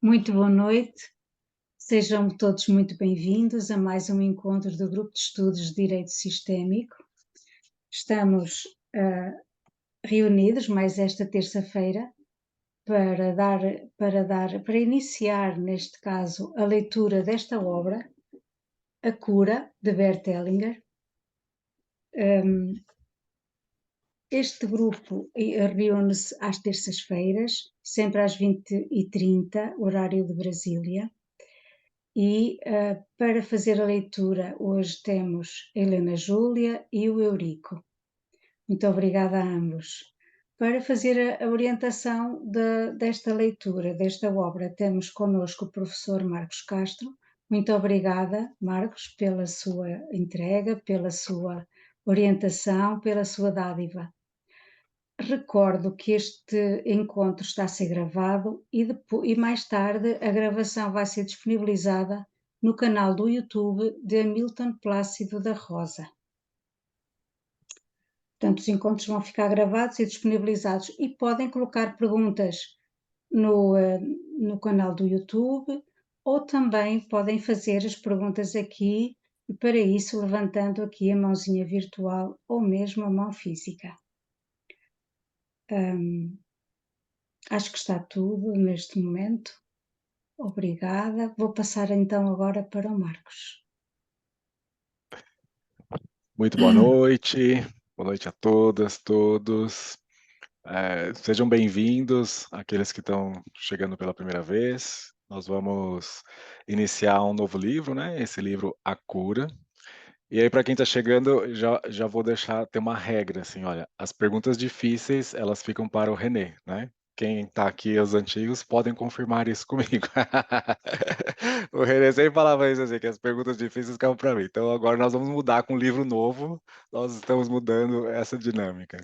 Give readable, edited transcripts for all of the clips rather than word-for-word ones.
Muito boa noite, sejam todos muito bem-vindos a mais um encontro do Grupo de Estudos de Direito Sistémico. Estamos reunidos mais esta terça-feira para iniciar, neste caso, a leitura desta obra, A Cura, de Bert Hellinger. Este grupo reúne-se às terças-feiras, sempre às 20h30, horário de Brasília. E para fazer a leitura hoje temos a Helena Júlia e o Eurico. Muito obrigada a ambos. Para fazer a orientação desta leitura, desta obra, temos connosco o professor Marcos Castro. Muito obrigada, Marcos, pela sua entrega, pela sua orientação, pela sua dádiva. Recordo que este encontro está a ser gravado e mais tarde a gravação vai ser disponibilizada no canal do YouTube de Hamilton Plácido da Rosa. Portanto, os encontros vão ficar gravados e disponibilizados e podem colocar perguntas no canal do YouTube ou também podem fazer as perguntas aqui e para isso levantando aqui a mãozinha virtual ou mesmo a mão física. Acho que está tudo neste momento. Obrigada. Vou passar então agora para o Marcos. Muito boa noite a todas, todos. Sejam bem-vindos aqueles que estão chegando pela primeira vez. Nós vamos iniciar um novo livro, né? Esse livro, A Cura. E aí, para quem está chegando, já vou ter uma regra, assim, olha, as perguntas difíceis, elas ficam para o René, né? Quem está aqui, os antigos, podem confirmar isso comigo. O René sempre falava isso assim, que as perguntas difíceis ficavam para mim. Então, agora nós vamos mudar com um livro novo, nós estamos mudando essa dinâmica.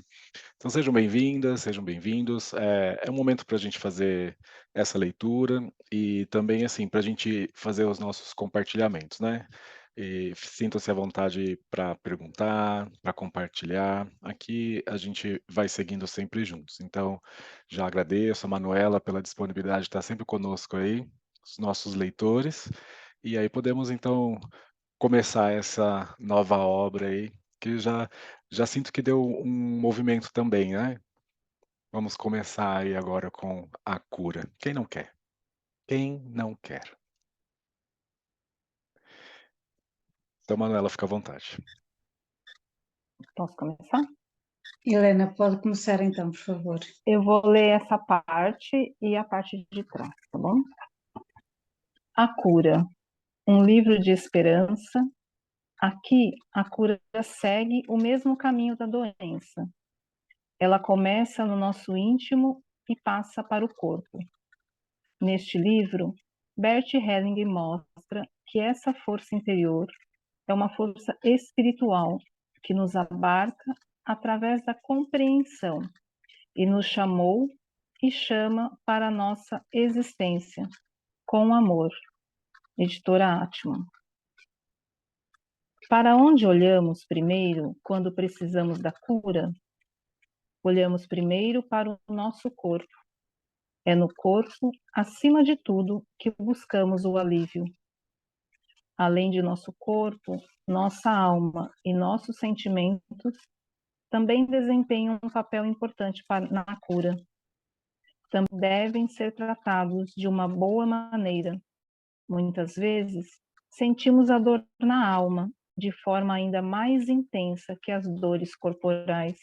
Então, sejam bem-vindas, sejam bem-vindos. É um momento para a gente fazer essa leitura e também, assim, para a gente fazer os nossos compartilhamentos, né? E sintam-se à vontade para perguntar, para compartilhar. Aqui a gente vai seguindo sempre juntos. Então, já agradeço a Manuela pela disponibilidade de estar sempre conosco aí, os nossos leitores. E aí podemos, então, começar essa nova obra aí, que já sinto que deu um movimento também, né? Vamos começar aí agora com A Cura. Quem não quer? Quem não quer? Então, Manuela, fica à vontade. Posso começar? Helena, pode começar então, por favor. Eu vou ler essa parte e a parte de trás, tá bom? A Cura, um livro de esperança. Aqui, a cura segue o mesmo caminho da doença. Ela começa no nosso íntimo e passa para o corpo. Neste livro, Bert Hellinger mostra que essa força interior é uma força espiritual que nos abarca através da compreensão e nos chamou e chama para a nossa existência, com amor. Editora Atman. Para onde olhamos primeiro quando precisamos da cura? Olhamos primeiro para o nosso corpo. É no corpo, acima de tudo, que buscamos o alívio. Além de nosso corpo, nossa alma e nossos sentimentos também desempenham um papel importante na cura. Também devem ser tratados de uma boa maneira. Muitas vezes, sentimos a dor na alma, de forma ainda mais intensa que as dores corporais.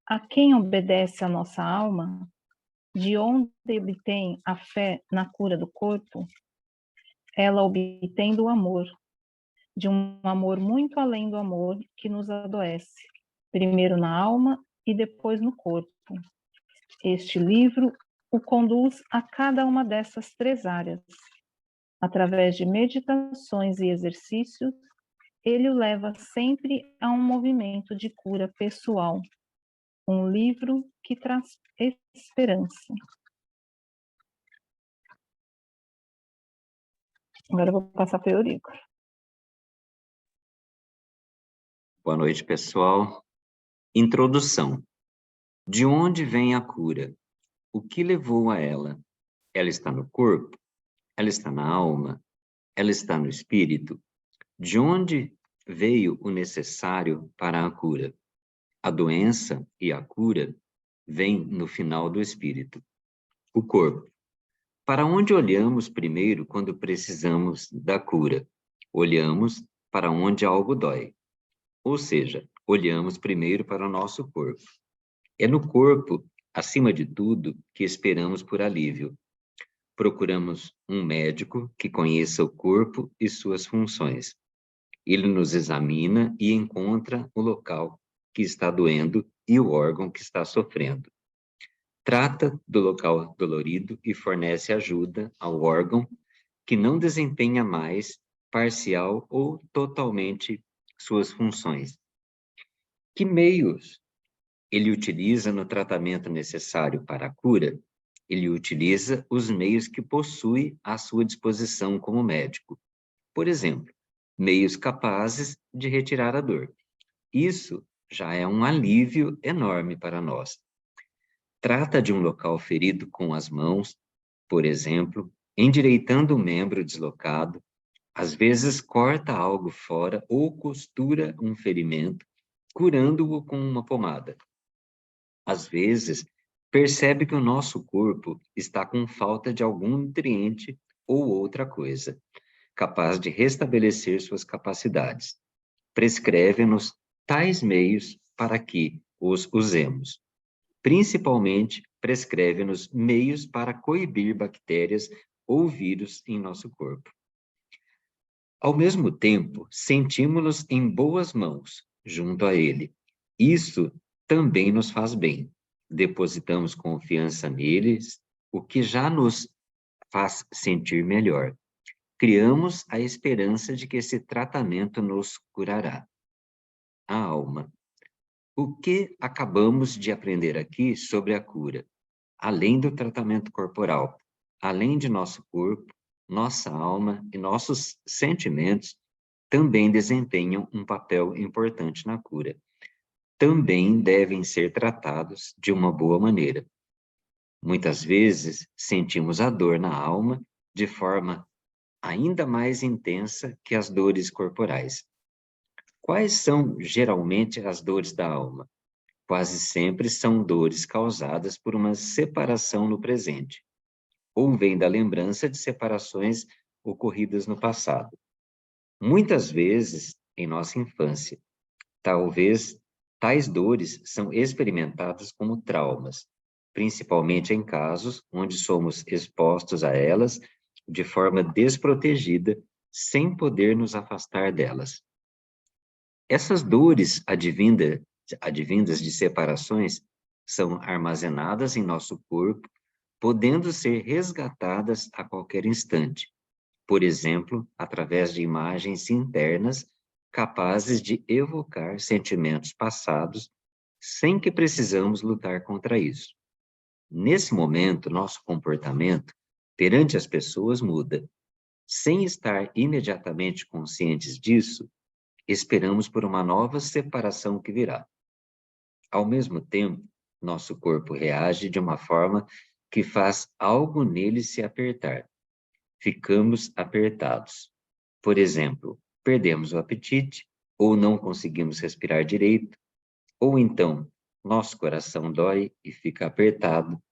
A quem obedece a nossa alma? De onde obtém a fé na cura do corpo? Ela obtém do amor, de um amor muito além do amor que nos adoece, primeiro na alma e depois no corpo. Este livro o conduz a cada uma dessas três áreas. Através de meditações e exercícios, ele o leva sempre a um movimento de cura pessoal. Um livro que traz esperança. Agora eu vou passar para o Eurico. Boa noite, pessoal. Introdução. De onde vem a cura? O que levou a ela? Ela está no corpo? Ela está na alma? Ela está no espírito? De onde veio o necessário para a cura? A doença e a cura vêm no final do espírito. O corpo. Para onde olhamos primeiro quando precisamos da cura? Olhamos para onde algo dói. Ou seja, olhamos primeiro para o nosso corpo. É no corpo, acima de tudo, que esperamos por alívio. Procuramos um médico que conheça o corpo e suas funções. Ele nos examina e encontra o local que está doendo e o órgão que está sofrendo. Trata do local dolorido e fornece ajuda ao órgão que não desempenha mais parcial ou totalmente suas funções. Que meios ele utiliza no tratamento necessário para a cura? Ele utiliza os meios que possui à sua disposição como médico. Por exemplo, meios capazes de retirar a dor. Isso já é um alívio enorme para nós. Trata de um local ferido com as mãos, por exemplo, endireitando um membro deslocado, às vezes corta algo fora ou costura um ferimento, curando-o com uma pomada. Às vezes, percebe que o nosso corpo está com falta de algum nutriente ou outra coisa, capaz de restabelecer suas capacidades. Prescreve-nos tais meios para que os usemos. Principalmente, prescreve-nos meios para coibir bactérias ou vírus em nosso corpo. Ao mesmo tempo, sentimos-nos em boas mãos, junto a Ele. Isso também nos faz bem. Depositamos confiança neles, o que já nos faz sentir melhor. Criamos a esperança de que esse tratamento nos curará. A alma. O que acabamos de aprender aqui sobre a cura? Além do tratamento corporal, além de nosso corpo, nossa alma e nossos sentimentos também desempenham um papel importante na cura. Também devem ser tratados de uma boa maneira. Muitas vezes sentimos a dor na alma de forma ainda mais intensa que as dores corporais. Quais são geralmente as dores da alma? Quase sempre são dores causadas por uma separação no presente, ou vêm da lembrança de separações ocorridas no passado. Muitas vezes, em nossa infância, talvez tais dores são experimentadas como traumas, principalmente em casos onde somos expostos a elas de forma desprotegida, sem poder nos afastar delas. Essas dores advindas de separações são armazenadas em nosso corpo, podendo ser resgatadas a qualquer instante, por exemplo, através de imagens internas capazes de evocar sentimentos passados, sem que precisamos lutar contra isso. Nesse momento, nosso comportamento perante as pessoas muda. Sem estar imediatamente conscientes disso, esperamos por uma nova separação que virá. Ao mesmo tempo, nosso corpo reage de uma forma que faz algo nele se apertar. Ficamos apertados. Por exemplo, perdemos o apetite, ou não conseguimos respirar direito, ou então nosso coração dói e fica apertado.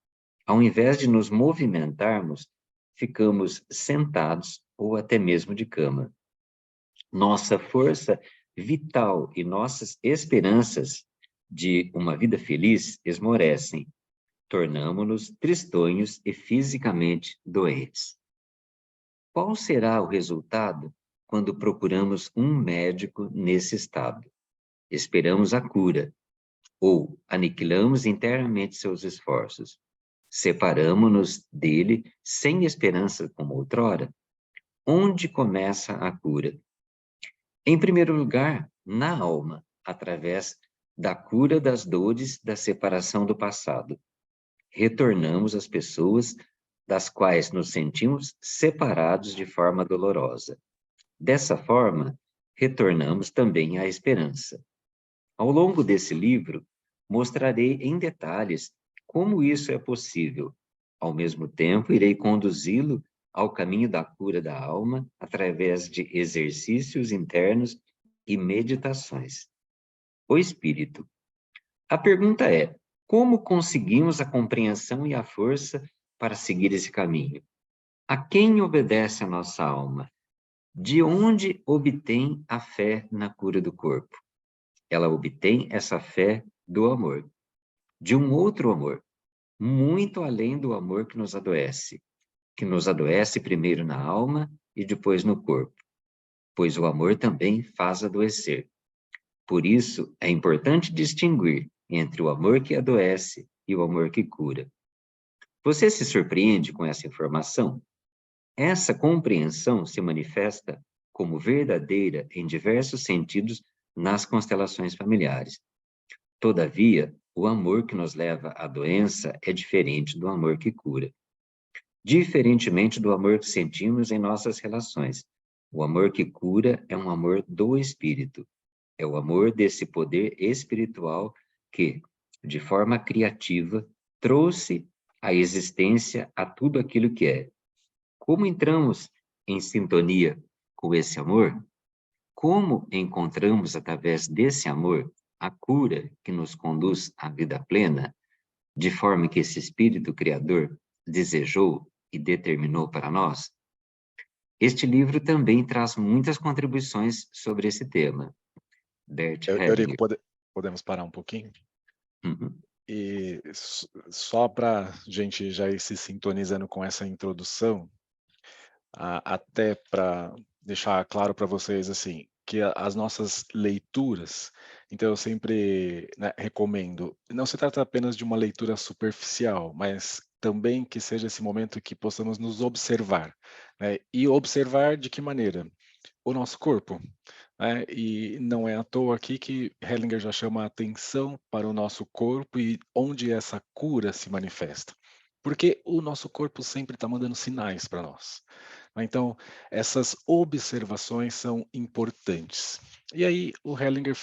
Ao invés de nos movimentarmos, ficamos sentados ou até mesmo de cama. Nossa força vital e nossas esperanças de uma vida feliz esmorecem. Tornamo-nos tristonhos e fisicamente doentes. Qual será o resultado quando procuramos um médico nesse estado? Esperamos a cura, ou aniquilamos inteiramente seus esforços. Separamo-nos dele sem esperança como outrora. Onde começa a cura? Em primeiro lugar, na alma, através da cura das dores da separação do passado. Retornamos às pessoas das quais nos sentimos separados de forma dolorosa. Dessa forma, retornamos também à esperança. Ao longo desse livro, mostrarei em detalhes como isso é possível, Ao mesmo tempo, irei conduzi-lo ao caminho da cura da alma através de exercícios internos e meditações. O espírito. A pergunta é: como conseguimos a compreensão e a força para seguir esse caminho? A quem obedece a nossa alma? De onde obtém a fé na cura do corpo? Ela obtém essa fé do amor, de um outro amor, muito além do amor que nos adoece primeiro na alma e depois no corpo, pois o amor também faz adoecer. Por isso, é importante distinguir entre o amor que adoece e o amor que cura. Você se surpreende com essa informação? Essa compreensão se manifesta como verdadeira em diversos sentidos nas constelações familiares. Todavia, o amor que nos leva à doença é diferente do amor que cura. Diferentemente do amor que sentimos em nossas relações, o amor que cura é um amor do espírito. É o amor desse poder espiritual que, de forma criativa, trouxe à existência a tudo aquilo que é. Como entramos em sintonia com esse amor? Como encontramos, através desse amor, a cura que nos conduz à vida plena, de forma que esse Espírito Criador desejou e determinou para nós? Este livro também traz muitas contribuições sobre esse tema. Bert Eurico, Hellinger. podemos parar um pouquinho? Uhum. E só para a gente já ir se sintonizando com essa introdução, até para deixar claro para vocês assim, que as nossas leituras, então eu sempre, né, recomendo, não se trata apenas de uma leitura superficial, mas também que seja esse momento que possamos nos observar, né? E observar de que maneira? O nosso corpo, né? E não é à toa aqui que Hellinger já chama a atenção para o nosso corpo e onde essa cura se manifesta. Porque o nosso corpo sempre está mandando sinais para nós. Então, essas observações são importantes. E aí, o Hellinger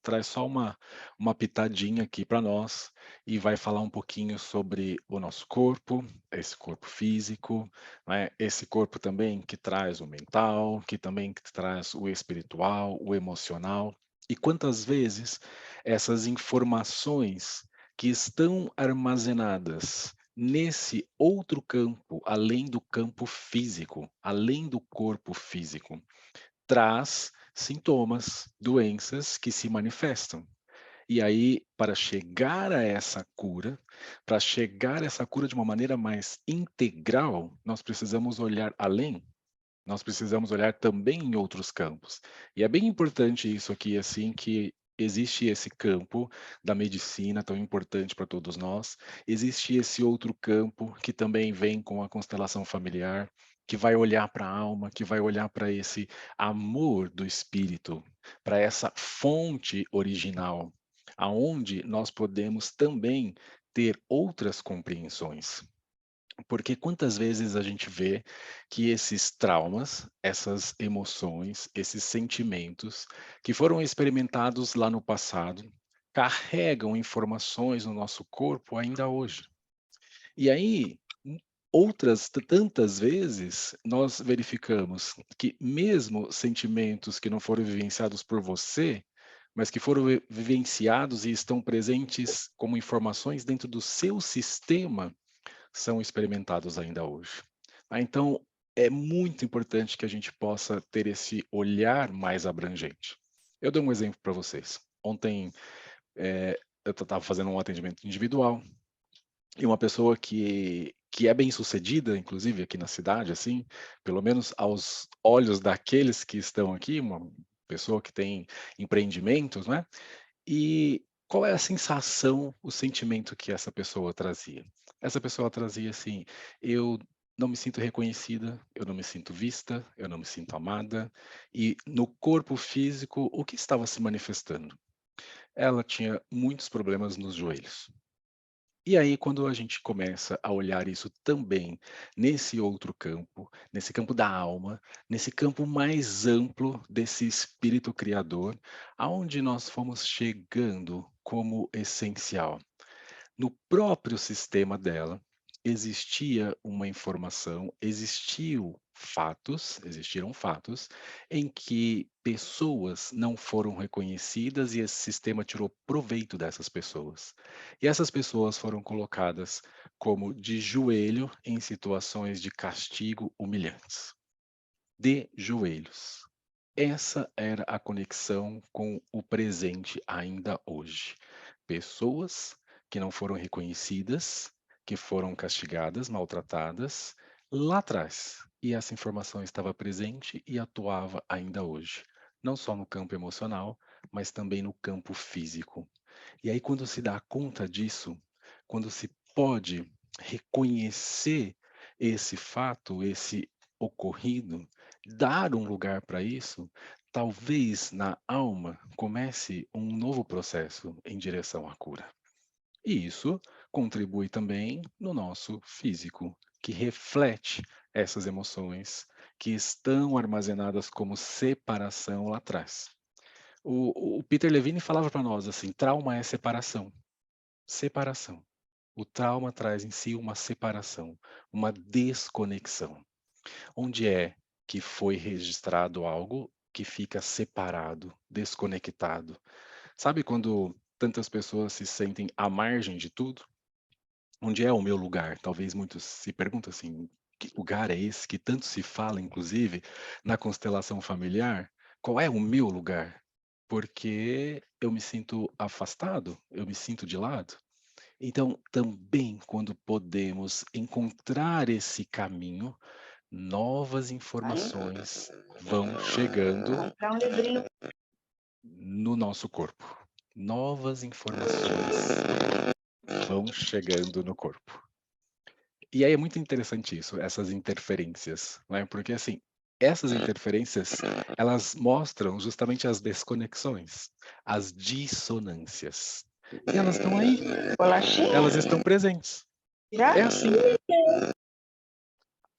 traz só uma pitadinha aqui para nós e vai falar um pouquinho sobre o nosso corpo, esse corpo físico, né? Esse corpo também que traz o mental, que também que traz o espiritual, o emocional. E quantas vezes essas informações que estão armazenadas nesse outro campo, além do campo físico, além do corpo físico, traz sintomas, doenças que se manifestam. E aí, para chegar a essa cura, para chegar a essa cura de uma maneira mais integral, nós precisamos olhar além, nós precisamos olhar também em outros campos. E é bem importante isso aqui, assim, que existe esse campo da medicina tão importante para todos nós, existe esse outro campo que também vem com a constelação familiar, que vai olhar para a alma, que vai olhar para esse amor do espírito, para essa fonte original, aonde nós podemos também ter outras compreensões. Porque quantas vezes a gente vê que esses traumas, essas emoções, esses sentimentos que foram experimentados lá no passado, carregam informações no nosso corpo ainda hoje. E aí, outras tantas vezes, nós verificamos que mesmo sentimentos que não foram vivenciados por você, mas que foram vivenciados e estão presentes como informações dentro do seu sistema, são experimentados ainda hoje. Então, é muito importante que a gente possa ter esse olhar mais abrangente. Eu dou um exemplo para vocês. Ontem, eu estava fazendo um atendimento individual e uma pessoa que é bem-sucedida, inclusive aqui na cidade, assim, pelo menos aos olhos daqueles que estão aqui, uma pessoa que tem empreendimentos, né? E qual é a sensação, o sentimento que essa pessoa trazia? Essa pessoa trazia assim: eu não me sinto reconhecida, eu não me sinto vista, eu não me sinto amada. E no corpo físico, o que estava se manifestando? Ela tinha muitos problemas nos joelhos. E aí, quando a gente começa a olhar isso também nesse outro campo, nesse campo da alma, nesse campo mais amplo desse espírito criador, aonde nós fomos chegando como essencial? No próprio sistema dela, existia uma informação, existiram fatos em que pessoas não foram reconhecidas e esse sistema tirou proveito dessas pessoas. E essas pessoas foram colocadas como de joelho em situações de castigo humilhantes. De joelhos. Essa era a conexão com o presente ainda hoje. Pessoas que não foram reconhecidas, que foram castigadas, maltratadas lá atrás. E essa informação estava presente e atuava ainda hoje, não só no campo emocional, mas também no campo físico. E aí, quando se dá conta disso, quando se pode reconhecer esse fato, esse ocorrido, dar um lugar para isso, talvez na alma comece um novo processo em direção à cura. E isso contribui também no nosso físico, que reflete essas emoções que estão armazenadas como separação lá atrás. O Peter Levine falava para nós assim: trauma é separação. Separação. O trauma traz em si uma separação, uma desconexão. Onde é que foi registrado algo que fica separado, desconectado? Sabe quando tantas pessoas se sentem à margem de tudo? Onde é o meu lugar? Talvez muitos se perguntam assim: que lugar é esse que tanto se fala, inclusive, na constelação familiar? Qual é o meu lugar? Porque eu me sinto afastado, eu me sinto de lado. Então, também quando podemos encontrar esse caminho, novas informações vão chegando Comprar um livrinho. no nosso corpo. Novas informações vão chegando no corpo. E aí é muito interessante isso, essas interferências, né? Porque assim, essas interferências, elas mostram justamente as desconexões, as dissonâncias. E elas estão aí, Bolachinha? elas estão presentes. Já? É assim.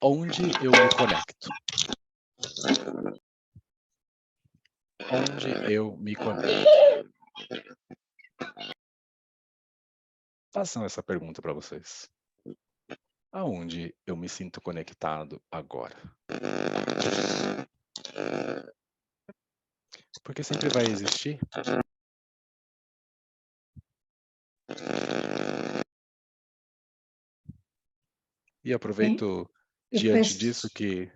Onde eu me conecto? Onde eu me conecto? Façam essa pergunta para vocês. Aonde eu me sinto conectado agora? Porque sempre vai existir. E aproveito Eu diante peço, disso que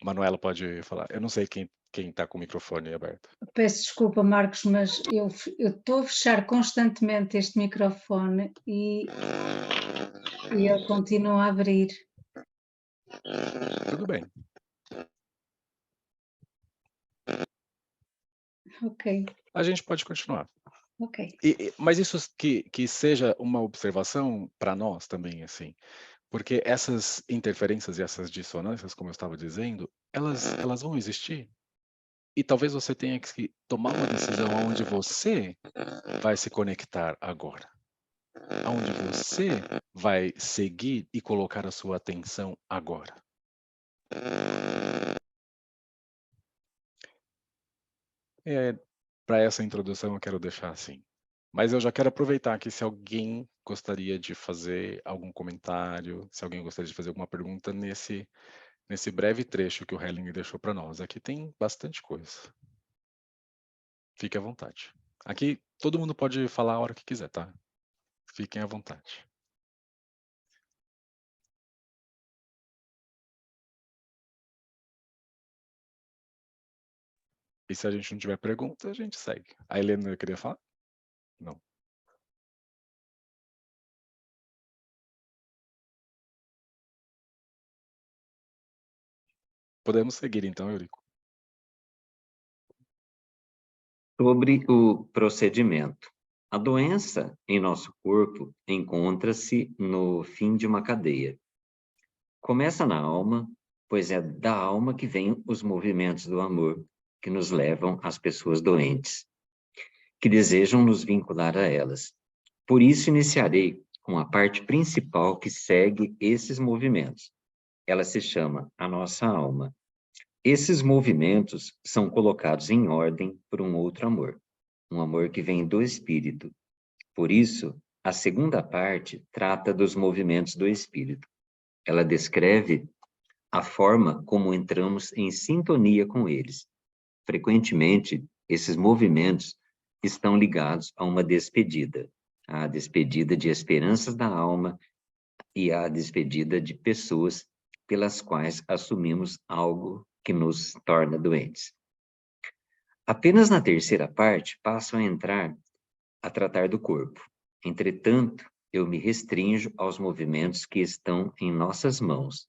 Manuela pode falar. Eu não sei quem está com o microfone aberto. peço desculpa, Marcos, mas eu estou a fechar constantemente este microfone e ele continua a abrir. Tudo bem. Ok, A gente pode continuar. ok. Mas isso que seja uma observação para nós também, assim. Porque essas interferências e essas dissonâncias, como eu estava dizendo, elas vão existir. E talvez você tenha que tomar uma decisão onde você vai se conectar agora. Aonde você vai seguir e colocar a sua atenção agora. Para essa introdução eu quero deixar assim. Mas eu já quero aproveitar aqui se alguém gostaria de fazer algum comentário, se alguém gostaria de fazer alguma pergunta nesse breve trecho que o Helling deixou para nós. Aqui tem bastante coisa. Fique à vontade. Aqui todo mundo pode falar a hora que quiser, tá? Fiquem à vontade. E se a gente não tiver pergunta, a gente segue. A Helena queria falar? Não. Podemos seguir então, Eurico. Sobre o procedimento. A doença em nosso corpo encontra-se no fim de uma cadeia. Começa na alma, pois é da alma que vêm os movimentos do amor que nos levam às pessoas doentes, que desejam nos vincular a elas. Por isso, iniciarei com a parte principal que segue esses movimentos. Ela se chama a nossa alma. Esses movimentos são colocados em ordem por um outro amor, um amor que vem do espírito. Por isso, A segunda parte trata dos movimentos do espírito. Ela descreve a forma como entramos em sintonia com eles. Frequentemente, esses movimentos estão ligados a uma despedida, a despedida de esperanças da alma e a despedida de pessoas pelas quais assumimos algo que nos torna doentes. Apenas na terceira parte passo a entrar a tratar do corpo. Entretanto, eu me restringo aos movimentos que estão em nossas mãos,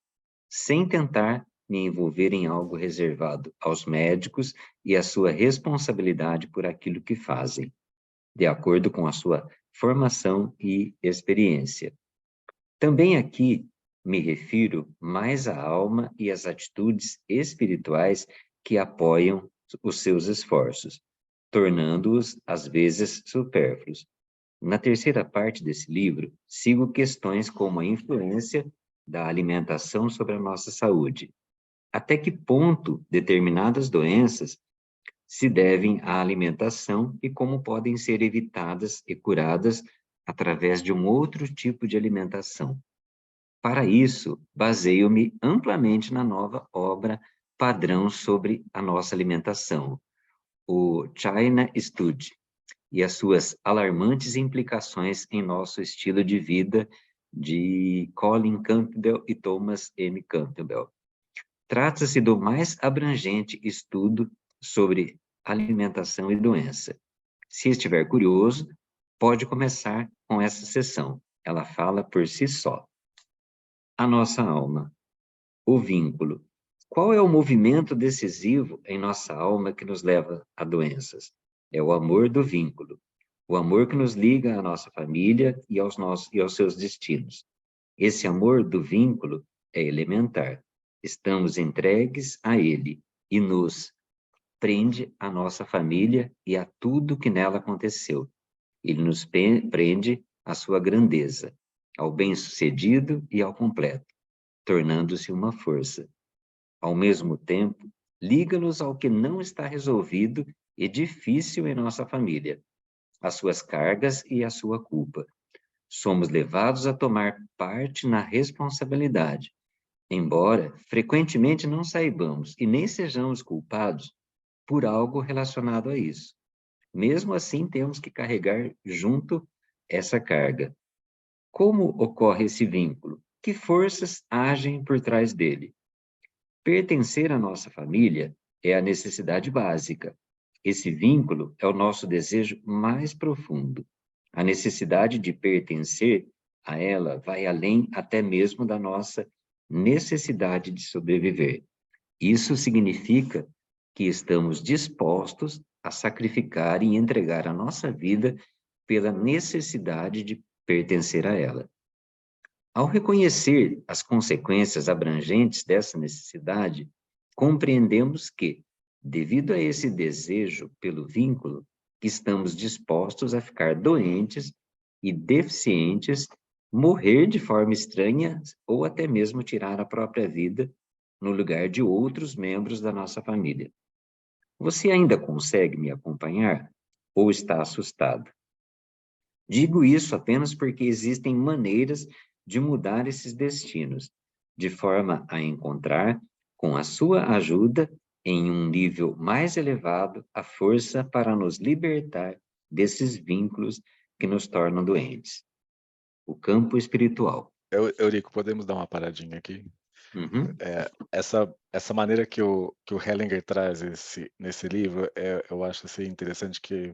sem tentar me envolver em algo reservado aos médicos e a sua responsabilidade por aquilo que fazem, de acordo com a sua formação e experiência. Também aqui me refiro mais à alma e às atitudes espirituais que apoiam os seus esforços, tornando-os, às vezes, supérfluos. Na terceira parte desse livro, sigo questões como a influência da alimentação sobre a nossa saúde. Até que ponto determinadas doenças se devem à alimentação e como podem ser evitadas e curadas através de um outro tipo de alimentação. Para isso, baseio-me amplamente na nova obra padrão sobre a nossa alimentação, o China Study, e as suas alarmantes implicações em nosso estilo de vida, de Colin Campbell e Thomas M. Campbell. Trata-se do mais abrangente estudo sobre alimentação e doença. Se estiver curioso, pode começar com essa sessão. Ela fala por si só. A nossa alma. O vínculo. Qual é o movimento decisivo em nossa alma que nos leva a doenças? É o amor do vínculo. O amor que nos liga à nossa família e aos seus destinos. Esse amor do vínculo é elementar. Estamos entregues a ele e nos prende à nossa família e a tudo que nela aconteceu. Ele nos prende à sua grandeza, ao bem-sucedido e ao completo, tornando-se uma força. Ao mesmo tempo, liga-nos ao que não está resolvido e difícil em nossa família, as suas cargas e a sua culpa. Somos levados a tomar parte na responsabilidade, embora frequentemente não saibamos e nem sejamos culpados por algo relacionado a isso. Mesmo assim, temos que carregar junto essa carga. Como ocorre esse vínculo? Que forças agem por trás dele? Pertencer à nossa família é a necessidade básica. Esse vínculo é o nosso desejo mais profundo. A necessidade de pertencer a ela vai além até mesmo da nossa necessidade de sobreviver. Isso significa que estamos dispostos a sacrificar e entregar a nossa vida pela necessidade de pertencer a ela. Ao reconhecer as consequências abrangentes dessa necessidade, compreendemos que, devido a esse desejo pelo vínculo, estamos dispostos a ficar doentes e deficientes, morrer de forma estranha ou até mesmo tirar a própria vida no lugar de outros membros da nossa família. Você ainda consegue me acompanhar ou está assustado? Digo isso apenas porque existem maneiras de mudar esses destinos, de forma a encontrar, com a sua ajuda, em um nível mais elevado, a força para nos libertar desses vínculos que nos tornam doentes. O campo espiritual. Eurico, podemos dar uma paradinha aqui? Uhum. Essa maneira que o Hellinger traz nesse livro, eu acho assim, interessante, que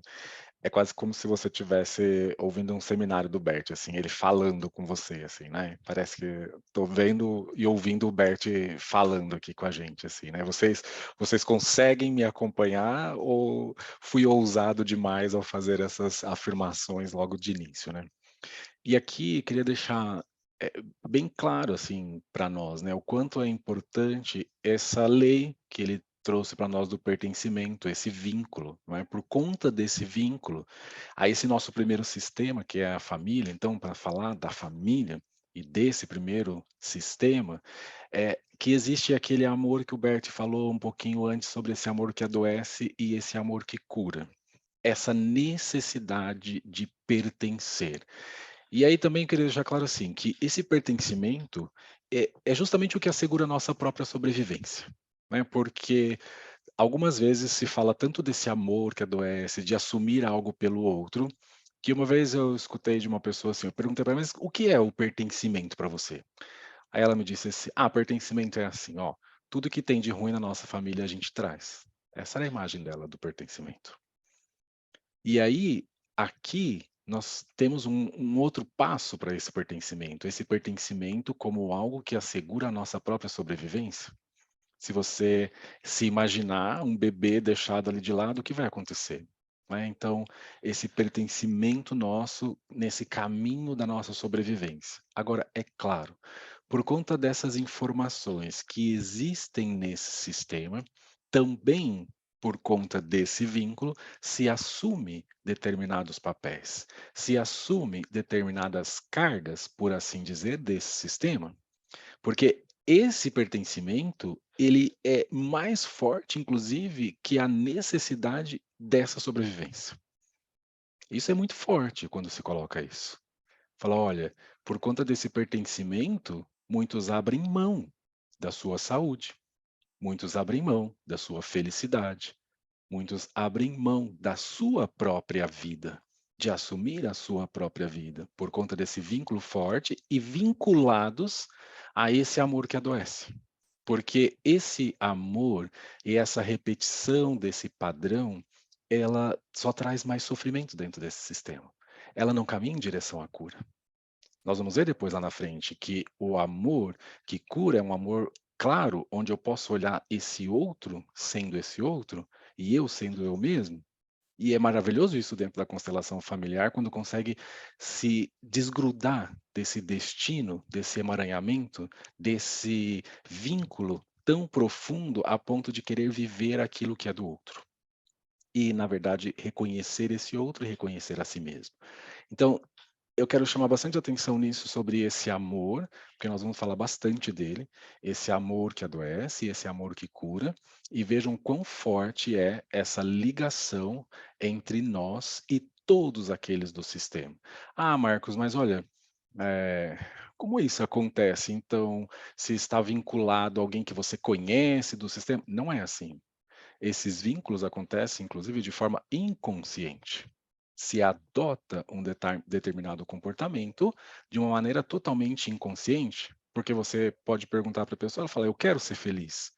é quase como se você estivesse ouvindo um seminário do Bert, assim, ele falando com você, assim, né? Parece que estou vendo e ouvindo o Bert falando aqui com a gente, assim, né? Vocês conseguem me acompanhar ou fui ousado demais ao fazer essas afirmações logo de início, né? E aqui queria deixar bem claro, assim, para nós, né, o quanto é importante essa lei que ele trouxe para nós do pertencimento, esse vínculo, não é? Por conta desse vínculo, a esse nosso primeiro sistema, que é a família. Então, para falar da família e desse primeiro sistema, que existe aquele amor que o Bert falou um pouquinho antes, sobre esse amor que adoece e esse amor que cura. Essa necessidade de pertencer. E aí também queria deixar claro assim, que esse pertencimento é justamente o que assegura a nossa própria sobrevivência, né, porque algumas vezes se fala tanto desse amor que adoece, de assumir algo pelo outro, que uma vez eu escutei de uma pessoa assim, eu perguntei para ela: "Mas o que é o pertencimento para você?" Aí ela me disse assim: "Ah, pertencimento é assim, ó, tudo que tem de ruim na nossa família a gente traz". Essa era a imagem dela do pertencimento. E aí, aqui, nós temos um outro passo para esse pertencimento como algo que assegura a nossa própria sobrevivência. Se você se imaginar um bebê deixado ali de lado, o que vai acontecer? Né, então, esse pertencimento nosso nesse caminho da nossa sobrevivência. Agora, é claro, por conta dessas informações que existem nesse sistema, também por conta desse vínculo, se assume determinados papéis, se assume determinadas cargas, por assim dizer, desse sistema. Porque esse pertencimento, ele é mais forte, inclusive, que a necessidade dessa sobrevivência. Isso é muito forte quando se coloca isso. Fala: "Olha, por conta desse pertencimento, muitos abrem mão da sua saúde, muitos abrem mão da sua felicidade, muitos abrem mão da sua própria vida, de assumir a sua própria vida, por conta desse vínculo forte e vinculados a esse amor que adoece. Porque esse amor e essa repetição desse padrão, ela só traz mais sofrimento dentro desse sistema. Ela não caminha em direção à cura. Nós vamos ver depois lá na frente que o amor que cura é um amor claro, onde eu posso olhar esse outro, e eu sendo eu mesmo. E é maravilhoso isso dentro da constelação familiar, quando consegue se desgrudar desse destino, desse emaranhamento, desse vínculo tão profundo a ponto de querer viver aquilo que é do outro. E, na verdade, reconhecer esse outro e reconhecer a si mesmo. Então, eu quero chamar bastante atenção nisso sobre esse amor, porque nós vamos falar bastante dele, esse amor que adoece, esse amor que cura, e vejam quão forte é essa ligação entre nós e todos aqueles do sistema. Ah, Marcos, mas olha, eh, como isso acontece? Então, se está vinculado a alguém que você conhece do sistema? Não é assim. Esses vínculos acontecem, inclusive, de forma inconsciente. Se adota um determinado comportamento de uma maneira totalmente inconsciente, porque você pode perguntar para a pessoa, ela fala, eu quero ser feliz,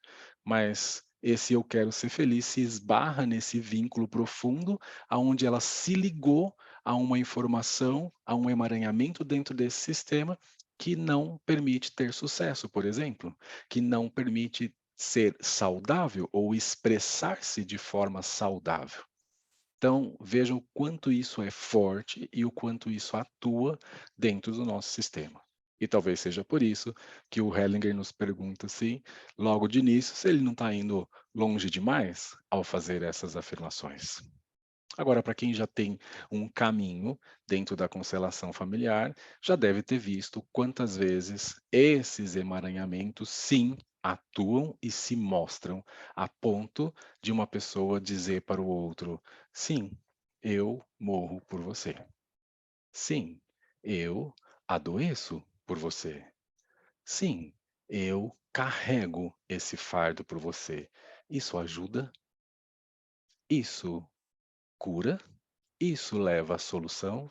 mas esse eu quero ser feliz se esbarra nesse vínculo profundo, aonde ela se ligou a uma informação, a um emaranhamento dentro desse sistema que não permite ter sucesso, por exemplo, que não permite ser saudável ou expressar-se de forma saudável. Então, vejam o quanto isso é forte e o quanto isso atua dentro do nosso sistema. E talvez seja por isso que o Hellinger nos pergunta assim, logo de início, se ele não está indo longe demais ao fazer essas afirmações. Agora, para quem já tem um caminho dentro da constelação familiar, já deve ter visto quantas vezes esses emaranhamentos, sim, atuam e se mostram a ponto de uma pessoa dizer para o outro: sim, eu morro por você. Sim, eu adoeço por você. Sim, eu carrego esse fardo por você. Isso ajuda? Isso cura? Isso leva à solução?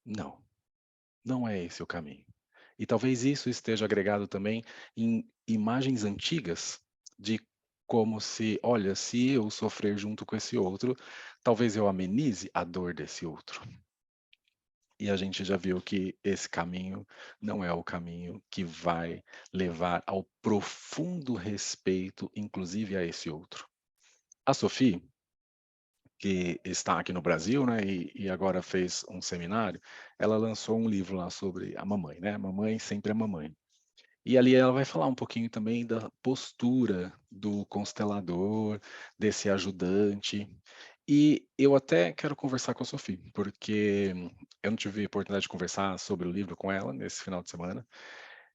Não, não é esse o caminho. E talvez isso esteja agregado também em imagens antigas de como se, olha, se eu sofrer junto com esse outro, talvez eu amenize a dor desse outro. E a gente já viu que esse caminho não é o caminho que vai levar ao profundo respeito, inclusive a esse outro. A Sophie, que está aqui no Brasil, né, e agora fez um seminário, ela lançou um livro lá sobre a mamãe, né, mamãe sempre é mamãe. E ali ela vai falar um pouquinho também da postura do constelador, desse ajudante. E eu até quero conversar com a Sophie, porque eu não tive a oportunidade de conversar sobre o livro com ela nesse final de semana.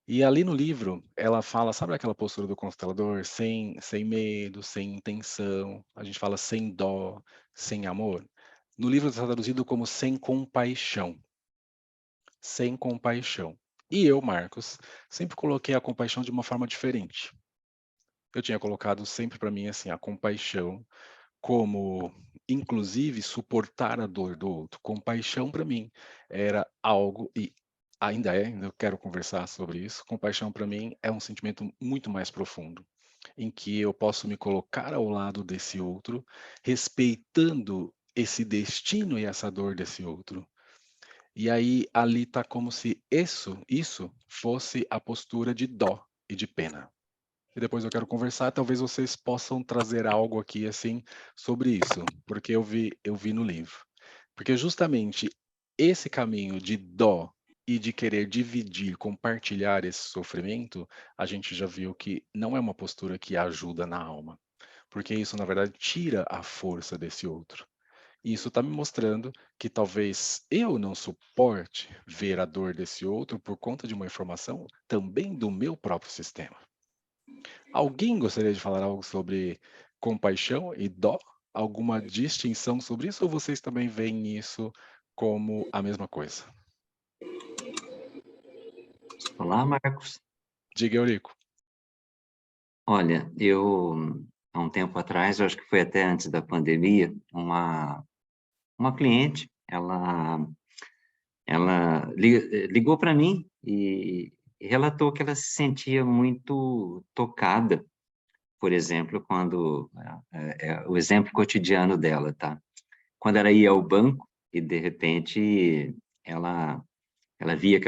E ali no livro, ela fala, sabe aquela postura do constelador? Sem medo, sem intenção, a gente fala sem dó, sem amor. No livro está traduzido como sem compaixão. sem compaixão. E eu, Marcos, sempre coloquei a compaixão de uma forma diferente. Eu tinha colocado sempre para mim assim, a compaixão como, inclusive, suportar a dor do outro. Compaixão para mim era algo, e ainda eu quero conversar sobre isso. Compaixão para mim é um sentimento muito mais profundo, em que eu posso me colocar ao lado desse outro, respeitando esse destino e essa dor desse outro. E aí ali tá como se isso fosse a postura de dó e de pena. E depois eu quero conversar, talvez vocês possam trazer algo aqui assim sobre isso, porque eu vi no livro. Porque justamente esse caminho de dó e de querer dividir, compartilhar esse sofrimento, a gente já viu que não é uma postura que ajuda na alma, porque isso na verdade tira a força desse outro. E isso está me mostrando que talvez eu não suporte ver a dor desse outro por conta de uma informação também do meu próprio sistema. Alguém gostaria de falar algo sobre compaixão e dó? Alguma distinção sobre isso ou vocês também veem isso como a mesma coisa? Olá, Marcos. Diga, Eurico. Olha, há um tempo atrás, eu acho que foi até antes da pandemia, uma cliente, ela ligou para mim e relatou que ela se sentia muito tocada, por exemplo, quando, o exemplo cotidiano dela, tá? Quando ela ia ao banco e, de repente, ela ela via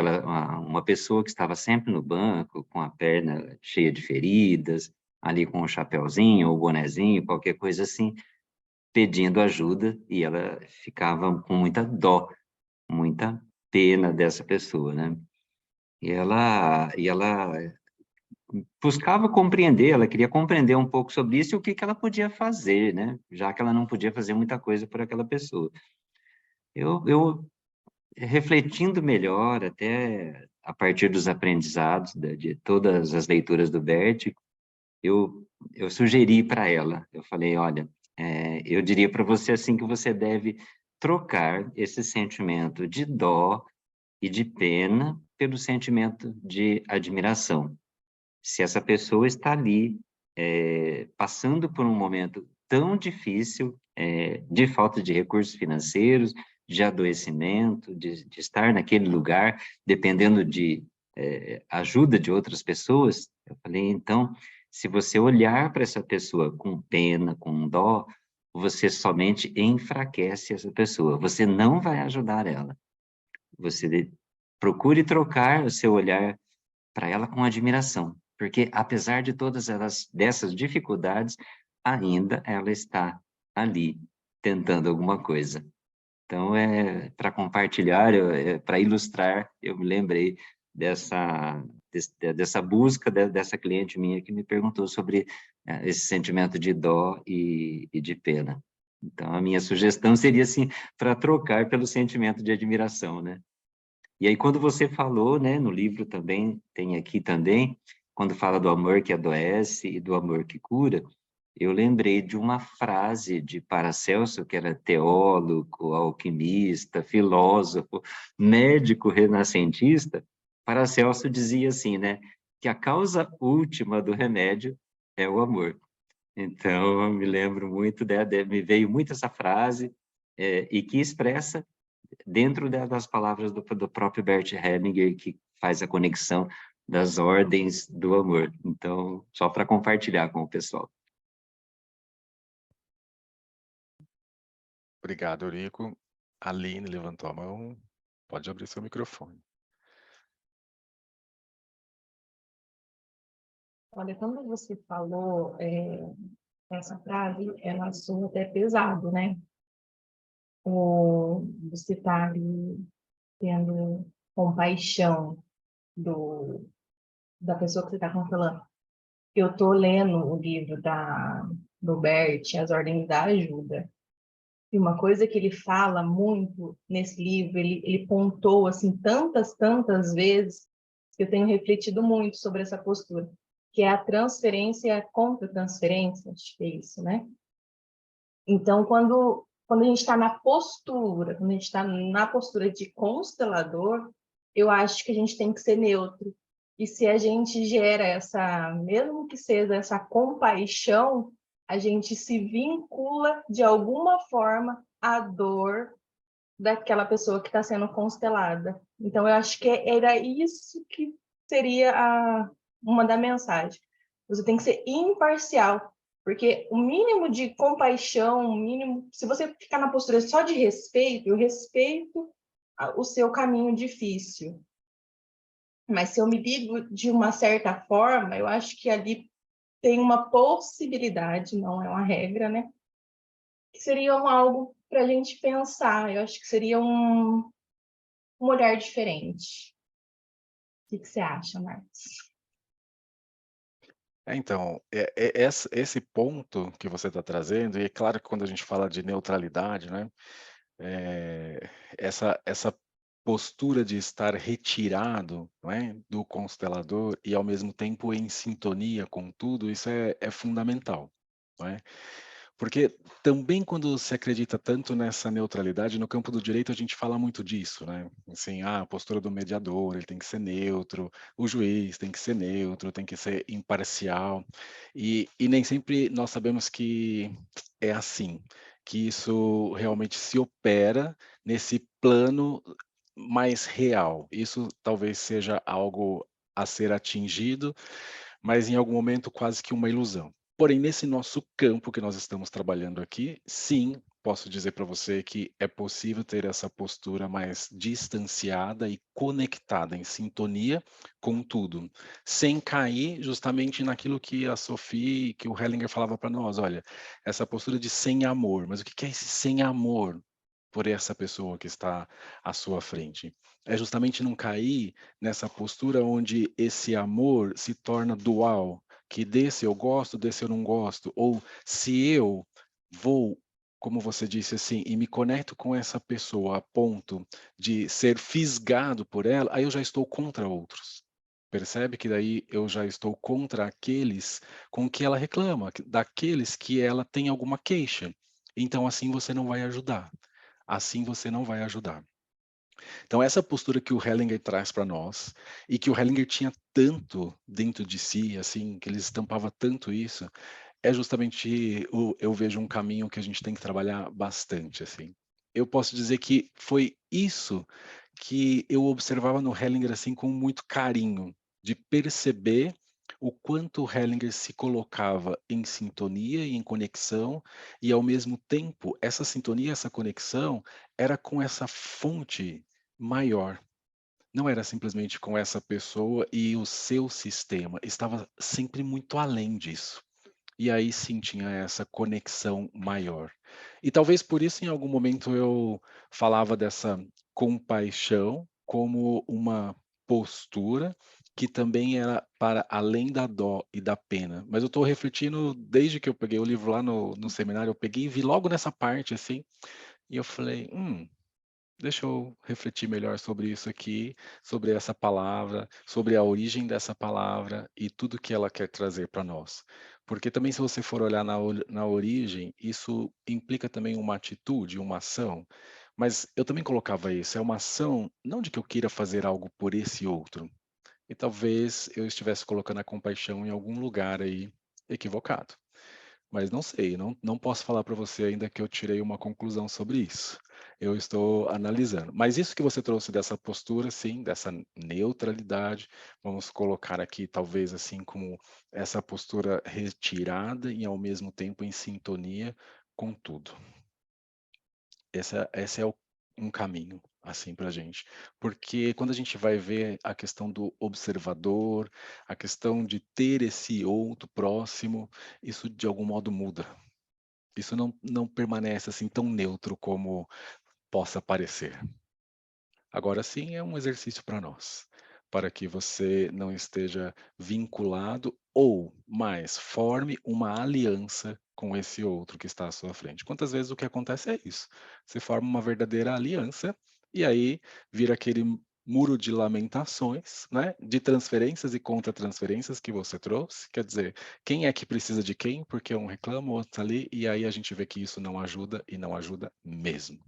uma pessoa que estava sempre no banco, com a perna cheia de feridas, ali com um chapeuzinho ou bonezinho, qualquer coisa assim, pedindo ajuda, e ela ficava com muita dó, muita pena dessa pessoa, né? E ela buscava compreender, ela queria compreender um pouco sobre isso e o que que ela podia fazer, né? Já que ela não podia fazer muita coisa por aquela pessoa. Eu refletindo melhor, até a partir dos aprendizados de todas as leituras do Bert, eu sugeri para ela, eu falei, olha, eu diria para você assim que você deve trocar esse sentimento de dó e de pena pelo sentimento de admiração. Se essa pessoa está ali, passando por um momento tão difícil, de falta de recursos financeiros, de adoecimento, de estar naquele lugar, dependendo de ajuda de outras pessoas, eu falei, então, se você olhar para essa pessoa com pena, com dó, você somente enfraquece essa pessoa, você não vai ajudar ela. Você procure trocar o seu olhar para ela com admiração, porque apesar de todas dessas dificuldades, ainda ela está ali tentando alguma coisa. Então, para compartilhar, para ilustrar, eu me lembrei dessa busca dessa cliente minha que me perguntou sobre esse sentimento de dó e de pena. Então, a minha sugestão seria, assim, para trocar pelo sentimento de admiração, né? E aí, quando você falou, né, no livro também, tem aqui também, quando fala do amor que adoece e do amor que cura, eu lembrei de uma frase de Paracelso, que era teólogo, alquimista, filósofo, médico renascentista. Paracelso dizia assim, né, que a causa última do remédio é o amor. Então, eu me lembro muito, me veio muito essa frase, e que expressa dentro das palavras do próprio Bert Hellinger, que faz a conexão das ordens do amor. Então, só para compartilhar com o pessoal. Obrigado, Eurico. Aline levantou a mão. Pode abrir seu microfone. Olha, quando você falou essa frase, ela soa até pesado, né? Você está ali tendo compaixão da pessoa que você está falando. Eu estou lendo o livro do Bert, As Ordens da Ajuda, e uma coisa que ele fala muito nesse livro, ele pontou assim tantas vezes, que eu tenho refletido muito sobre essa postura, que é a transferência e a contra-transferência, acho que é isso, né? Então, quando a gente está na postura, quando a gente está na postura de constelador, eu acho que a gente tem que ser neutro. E se a gente gera mesmo que seja essa compaixão, a gente se vincula de alguma forma à dor daquela pessoa que está sendo constelada. Então, eu acho que era isso que seria uma da mensagem. Você tem que ser imparcial, porque o mínimo de compaixão, o mínimo, se você ficar na postura só de respeito, eu respeito o seu caminho difícil. Mas se eu me ligo de uma certa forma, eu acho que ali tem uma possibilidade, não é uma regra, né? Que seria algo para a gente pensar. Eu acho que seria um olhar diferente. O que você acha, Marcos? Então, esse ponto que você está trazendo, e é claro que quando a gente fala de neutralidade, né, essa postura de estar retirado, não é, do constelador e ao mesmo tempo em sintonia com tudo, isso é fundamental, não é? Porque também quando se acredita tanto nessa neutralidade, no campo do direito a gente fala muito disso, né? Assim, a postura do mediador, ele tem que ser neutro, o juiz tem que ser neutro, tem que ser imparcial, e nem sempre nós sabemos que é assim, que isso realmente se opera nesse plano mais real. Isso talvez seja algo a ser atingido, mas em algum momento quase que uma ilusão. Porém, nesse nosso campo que nós estamos trabalhando aqui, sim, posso dizer para você que é possível ter essa postura mais distanciada e conectada, em sintonia com tudo, sem cair justamente naquilo que a Sophie, que o Hellinger falava para nós, olha, essa postura de sem amor, mas o que é esse sem amor por essa pessoa que está à sua frente? É justamente não cair nessa postura onde esse amor se torna dual, que desse eu gosto, desse eu não gosto, ou se eu vou, como você disse assim, e me conecto com essa pessoa a ponto de ser fisgado por ela, aí eu já estou contra outros. Percebe que daí eu já estou contra aqueles com que ela reclama, daqueles que ela tem alguma queixa. Então assim você não vai ajudar. Assim você não vai ajudar. Então, essa postura que o Hellinger traz para nós, e que o Hellinger tinha tanto dentro de si, assim, que ele estampava tanto isso, é justamente eu vejo um caminho que a gente tem que trabalhar bastante, assim. Eu posso dizer que foi isso que eu observava no Hellinger, assim, com muito carinho, de perceber o quanto o Hellinger se colocava em sintonia e em conexão, e ao mesmo tempo, essa sintonia, essa conexão, era com essa fonte maior. Não era simplesmente com essa pessoa e o seu sistema, estava sempre muito além disso. E aí sim tinha essa conexão maior. E talvez por isso em algum momento eu falava dessa compaixão como uma postura que também era para além da dó e da pena. Mas eu estou refletindo desde que eu peguei o livro lá no seminário, eu peguei e vi logo nessa parte assim, e eu falei, deixa eu refletir melhor sobre isso aqui, sobre essa palavra, sobre a origem dessa palavra e tudo que ela quer trazer para nós. Porque também, se você for olhar na origem, isso implica também uma atitude, uma ação. Mas eu também colocava isso, é uma ação não de que eu queira fazer algo por esse outro. E talvez eu estivesse colocando a compaixão em algum lugar aí equivocado. Mas não sei, não posso falar para você ainda que eu tirei uma conclusão sobre isso. Eu estou analisando. Mas isso que você trouxe dessa postura, sim, dessa neutralidade, vamos colocar aqui talvez assim como essa postura retirada e ao mesmo tempo em sintonia com tudo. Esse é um caminho, assim, para a gente. Porque quando a gente vai ver a questão do observador, a questão de ter esse outro próximo, isso de algum modo muda. Isso não permanece assim tão neutro como possa parecer. Agora sim, é um exercício para nós, para que você não esteja vinculado ou mais forme uma aliança com esse outro que está à sua frente. Quantas vezes o que acontece é isso? Você forma uma verdadeira aliança e aí vira aquele muro de lamentações, né? De transferências e contra-transferências que você trouxe. Quer dizer, quem é que precisa de quem? Porque um reclama, o outro está ali, e aí a gente vê que isso não ajuda e não ajuda mesmo.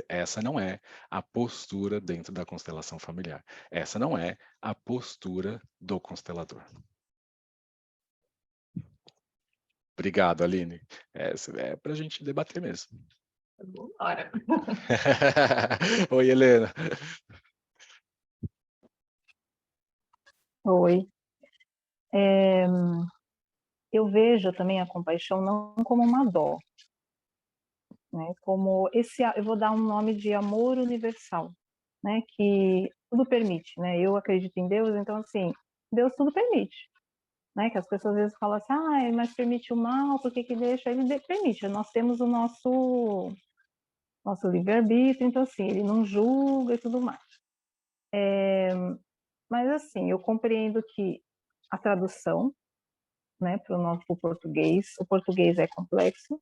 Essa não é a postura dentro da constelação familiar. Essa não é a postura do constelador. Obrigado, Aline. É para a gente debater mesmo. Ora. Oi, Helena. Oi. Eu vejo também a compaixão não como uma dó, né? Como eu vou dar um nome de amor universal, né? Que tudo permite, né? Eu acredito em Deus, então assim, Deus tudo permite, né? Que as pessoas às vezes falam assim, mas permite o mal, por que que deixa? Ele permite, nós temos o nosso livre-arbítrio, então assim, ele não julga e tudo mais. Mas assim, eu compreendo que a tradução, né, para o português é complexo,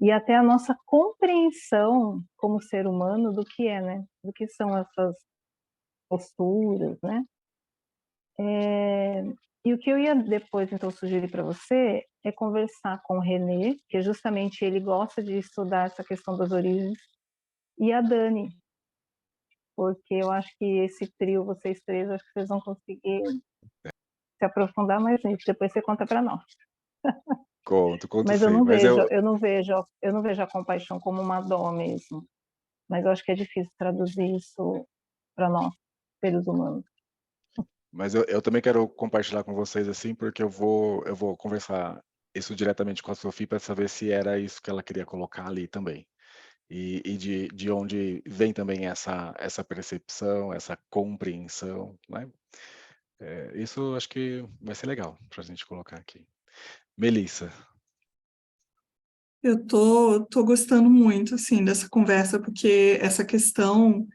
e até a nossa compreensão como ser humano do que é, né, do que são essas posturas, né. E o que eu ia depois, então, sugerir para você é conversar com o René, que justamente ele gosta de estudar essa questão das origens, e a Dani, porque eu acho que esse trio, vocês três, acho que vocês vão conseguir se aprofundar mais nisso. Depois você conta para nós. Conto Mas eu sim. não Mas vejo, eu não vejo a compaixão como uma dó mesmo. Mas eu acho que é difícil traduzir isso para nós, seres humanos. Mas eu também quero compartilhar com vocês, assim, porque eu vou conversar isso diretamente com a Sofia para saber se era isso que ela queria colocar ali também. E de onde vem também essa percepção, essa compreensão, né? Isso eu acho que vai ser legal para a gente colocar aqui. Melissa. Eu tô gostando muito, assim, dessa conversa, porque essa questão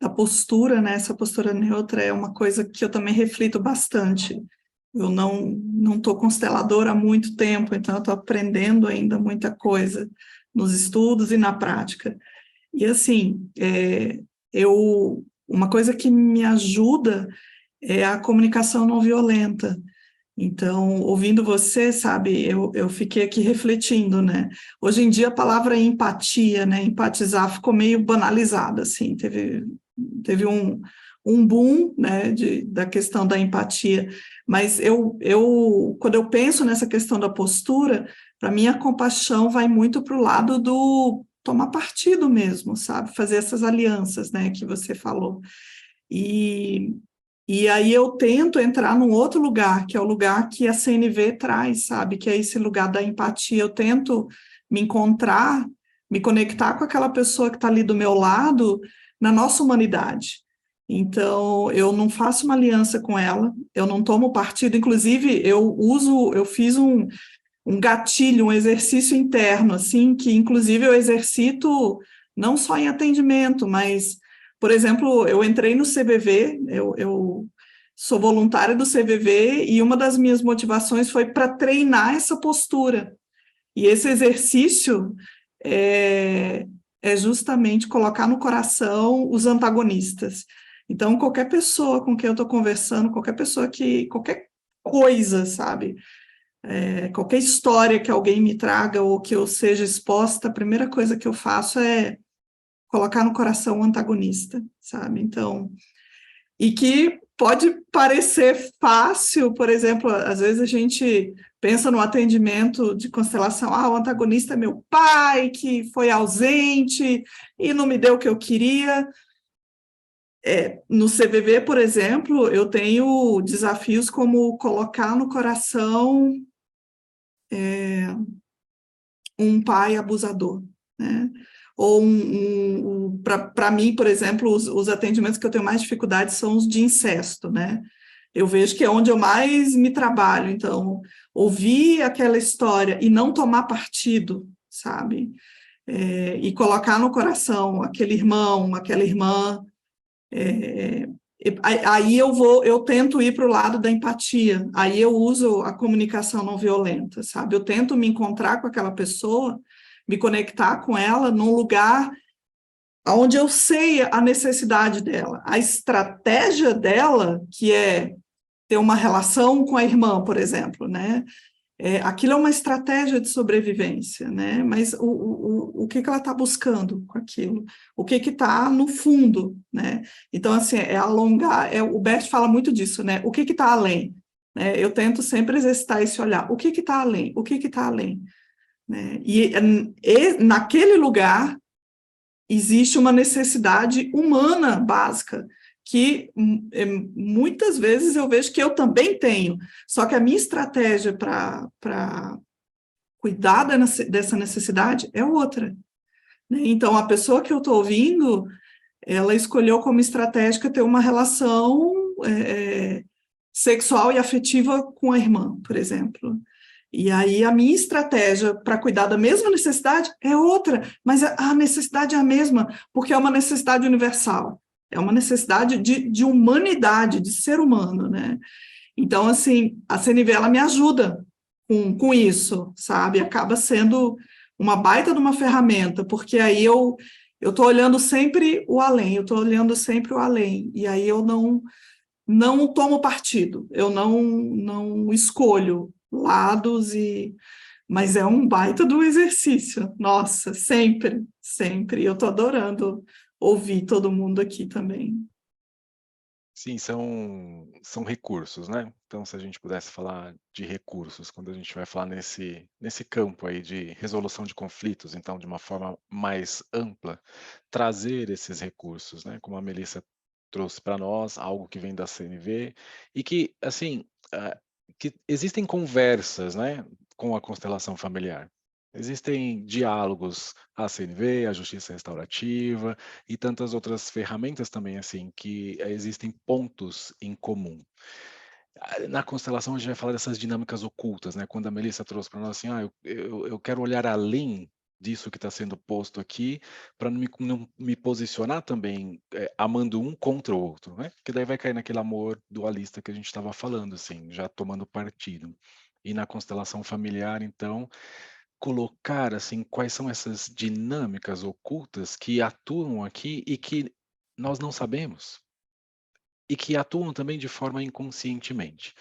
da postura, né, essa postura neutra é uma coisa que eu também reflito bastante. Eu não tô consteladora há muito tempo, então eu tô aprendendo ainda muita coisa nos estudos e na prática. E, assim, uma coisa que me ajuda é a comunicação não violenta. Então, ouvindo você, sabe, eu fiquei aqui refletindo, né? Hoje em dia a palavra empatia, né? Empatizar ficou meio banalizada, assim, teve um boom, né, da questão da empatia, mas quando eu penso nessa questão da postura, para mim a compaixão vai muito para o lado do tomar partido mesmo, sabe? Fazer essas alianças, né, que você falou. E aí eu tento entrar num outro lugar, que é o lugar que a CNV traz, sabe? Que é esse lugar da empatia. Eu tento me encontrar, me conectar com aquela pessoa que está ali do meu lado, na nossa humanidade. Então, eu não faço uma aliança com ela, eu não tomo partido. Inclusive, eu fiz um gatilho, um exercício interno, assim, que inclusive eu exercito não só em atendimento, mas, por exemplo, eu entrei no CVV, eu sou voluntária do CVV e uma das minhas motivações foi para treinar essa postura. E esse exercício é justamente colocar no coração os antagonistas. Então, qualquer pessoa com quem eu estou conversando, qualquer coisa, sabe? Qualquer história que alguém me traga ou que eu seja exposta, a primeira coisa que eu faço é colocar no coração o antagonista, sabe? Então, e que pode parecer fácil, por exemplo, às vezes a gente pensa no atendimento de constelação, o antagonista é meu pai, que foi ausente e não me deu o que eu queria. No CVV, por exemplo, eu tenho desafios como colocar no coração um pai abusador, né? Ou para mim, por exemplo, os atendimentos que eu tenho mais dificuldade são os de incesto, né? Eu vejo que é onde eu mais me trabalho. Então, ouvir aquela história e não tomar partido, sabe? E colocar no coração aquele irmão, aquela irmã. Aí eu tento ir para o lado da empatia. Aí eu uso a comunicação não violenta, sabe? Eu tento me encontrar com aquela pessoa, me conectar com ela num lugar onde eu sei a necessidade dela, a estratégia dela, que é ter uma relação com a irmã, por exemplo, né? Aquilo é uma estratégia de sobrevivência, né? Mas o que ela está buscando com aquilo? O que está no fundo, né? Então, assim, é alongar, o Bert fala muito disso, né? O que está além? Né? Eu tento sempre exercitar esse olhar. O que está além? O que está além? Né? E naquele lugar existe uma necessidade humana básica, que muitas vezes eu vejo que eu também tenho, só que a minha estratégia para cuidar dessa necessidade é outra. Né? Então, a pessoa que eu estou ouvindo, ela escolheu como estratégia ter uma relação sexual e afetiva com a irmã, por exemplo. E aí a minha estratégia para cuidar da mesma necessidade é outra, mas a necessidade é a mesma, porque é uma necessidade universal, é uma necessidade de humanidade, de ser humano, né? Então, assim, a CNV, ela me ajuda com isso, sabe? Acaba sendo uma baita de uma ferramenta, porque aí eu estou olhando sempre o além, eu estou olhando sempre o além, e aí eu não tomo partido, eu não escolho lados, mas é um baita do exercício, nossa, sempre, sempre, eu estou adorando ouvir todo mundo aqui também. Sim, são recursos, né? Então, se a gente pudesse falar de recursos, quando a gente vai falar nesse campo aí de resolução de conflitos, então, de uma forma mais ampla, trazer esses recursos, né? Como a Melissa trouxe para nós, algo que vem da CNV, e que, assim, que existem conversas, né, com a constelação familiar. Existem diálogos, a CNV, a justiça restaurativa e tantas outras ferramentas também, assim, que existem pontos em comum. Na constelação a gente vai falar dessas dinâmicas ocultas, né? Quando a Melissa trouxe para nós assim, eu quero olhar além disso que está sendo posto aqui, para não me posicionar também amando um contra o outro, né? Porque daí vai cair naquele amor dualista que a gente estava falando, assim, já tomando partido. E na constelação familiar, então, colocar assim quais são essas dinâmicas ocultas que atuam aqui e que nós não sabemos e que atuam também de forma inconscientemente.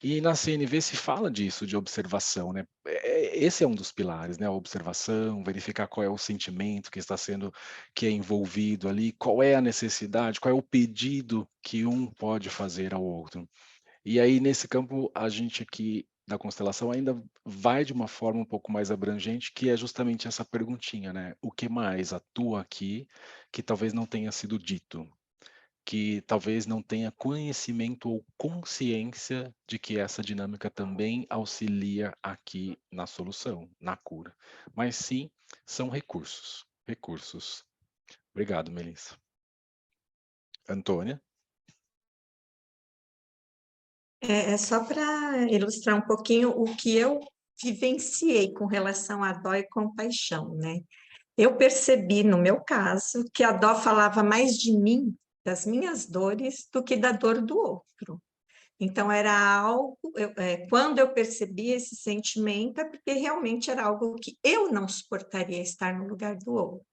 E na CNV se fala disso, de observação, né? Esse é um dos pilares, né? A observação, verificar qual é o sentimento que é envolvido ali, qual é a necessidade, qual é o pedido que um pode fazer ao outro. E aí, nesse campo, a gente aqui da constelação ainda vai de uma forma um pouco mais abrangente, que é justamente essa perguntinha, né? O que mais atua aqui que talvez não tenha sido dito? Que talvez não tenha conhecimento ou consciência de que essa dinâmica também auxilia aqui na solução, na cura. Mas sim, são recursos. Recursos. Obrigado, Melissa. Antônia? É só para ilustrar um pouquinho o que eu vivenciei com relação à dó e compaixão, né? Eu percebi, no meu caso, que a dó falava mais de mim, das minhas dores, do que da dor do outro. Então, era algo, quando eu percebi esse sentimento, é porque realmente era algo que eu não suportaria estar no lugar do outro,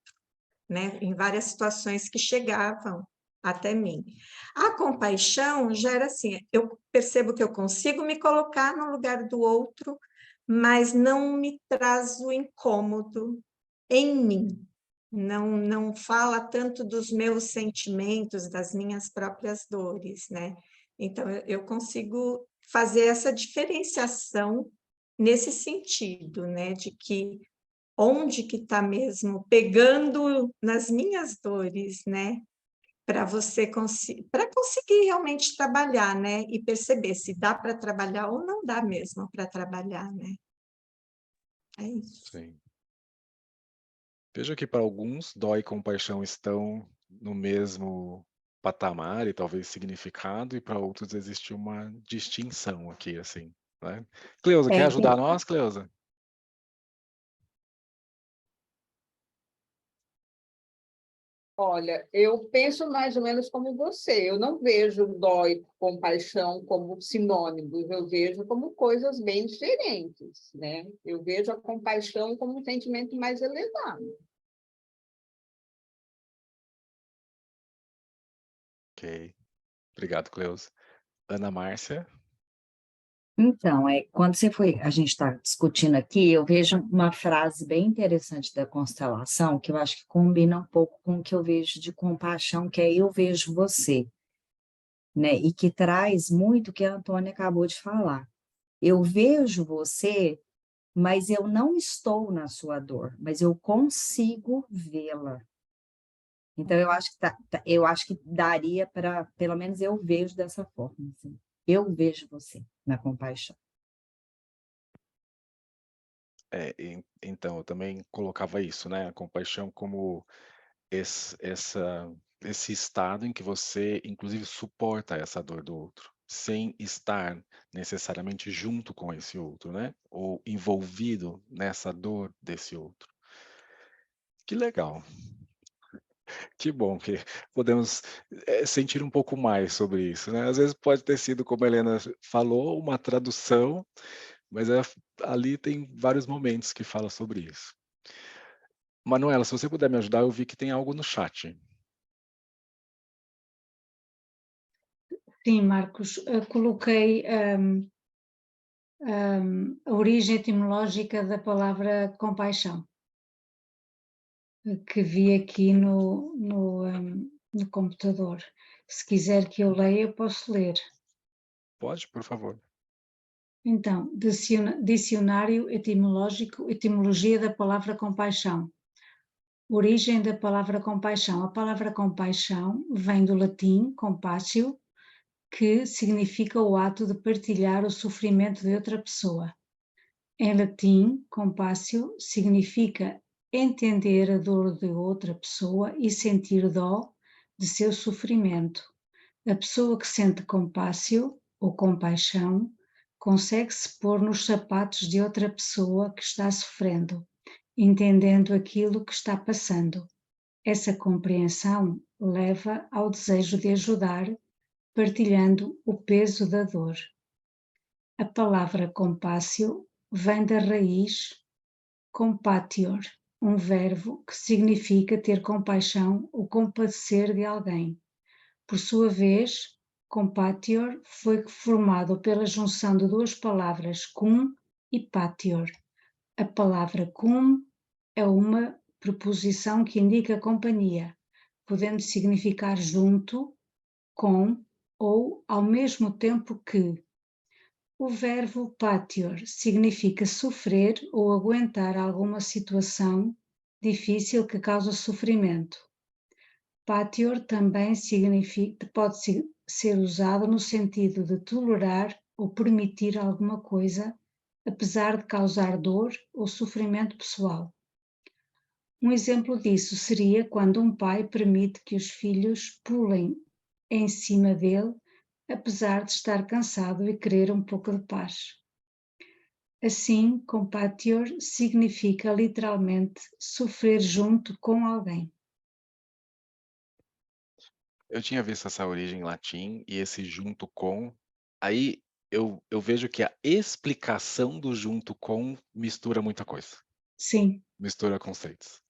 né? Em várias situações que chegavam até mim. A compaixão já era assim, eu percebo que eu consigo me colocar no lugar do outro, mas não me traz o incômodo em mim. Não fala tanto dos meus sentimentos, das minhas próprias dores, né? Então, eu consigo fazer essa diferenciação nesse sentido, né? De que onde que está mesmo pegando nas minhas dores, né? Para você para conseguir realmente trabalhar, né? E perceber se dá para trabalhar ou não dá mesmo para trabalhar, né? É isso. Sim. Veja que para alguns, dó e compaixão estão no mesmo patamar e talvez significado, e para outros existe uma distinção aqui, assim, né? Cleusa, quer ajudar nós, Cleusa? Olha, eu penso mais ou menos como você. Eu não vejo dó e compaixão como sinônimos, eu vejo como coisas bem diferentes, né? Eu vejo a compaixão como um sentimento mais elevado. Ok. Obrigado, Cleusa. Ana Márcia? Então, quando a gente está discutindo aqui, eu vejo uma frase bem interessante da constelação, que eu acho que combina um pouco com o que eu vejo de compaixão, que é eu vejo você, né? E que traz muito o que a Antônia acabou de falar. Eu vejo você, mas eu não estou na sua dor, mas eu consigo vê-la. Então, eu acho que daria para, pelo menos eu vejo dessa forma, assim. Eu vejo você na compaixão. Então, eu também colocava isso, né? A compaixão como esse estado em que você, inclusive, suporta essa dor do outro, sem estar necessariamente junto com esse outro, né? Ou envolvido nessa dor desse outro. Que legal. Que bom que podemos sentir um pouco mais sobre isso, né? Às vezes pode ter sido, como a Helena falou, uma tradução, mas ali tem vários momentos que fala sobre isso. Manuela, se você puder me ajudar, eu vi que tem algo no chat. Sim, Marcos, coloquei a origem etimológica da palavra compaixão, que vi aqui no computador. Se quiser que eu leia, eu posso ler. Pode, por favor. Então, dicionário etimológico, etimologia da palavra compaixão. Origem da palavra compaixão. A palavra compaixão vem do latim compassio, que significa o ato de partilhar o sofrimento de outra pessoa. Em latim, compassio significa entender a dor de outra pessoa e sentir dó de seu sofrimento. A pessoa que sente compassio ou compaixão consegue se pôr nos sapatos de outra pessoa que está sofrendo, entendendo aquilo que está passando. Essa compreensão leva ao desejo de ajudar, partilhando o peso da dor. A palavra compassio vem da raiz compatior, um verbo que significa ter compaixão ou compadecer de alguém. Por sua vez, compatior foi formado pela junção de duas palavras cum e patior. A palavra cum é uma preposição que indica companhia, podendo significar junto, com ou ao mesmo tempo que. O verbo patior significa sofrer ou aguentar alguma situação difícil que causa sofrimento. Patior também pode ser usado no sentido de tolerar ou permitir alguma coisa, apesar de causar dor ou sofrimento pessoal. Um exemplo disso seria quando um pai permite que os filhos pulem em cima dele, apesar de estar cansado e querer um pouco de paz. Assim, compatior significa literalmente sofrer junto com alguém. Eu tinha visto essa origem em latim e esse junto com. Aí eu vejo que a explicação do junto com mistura muita coisa, Sim, mistura conceitos.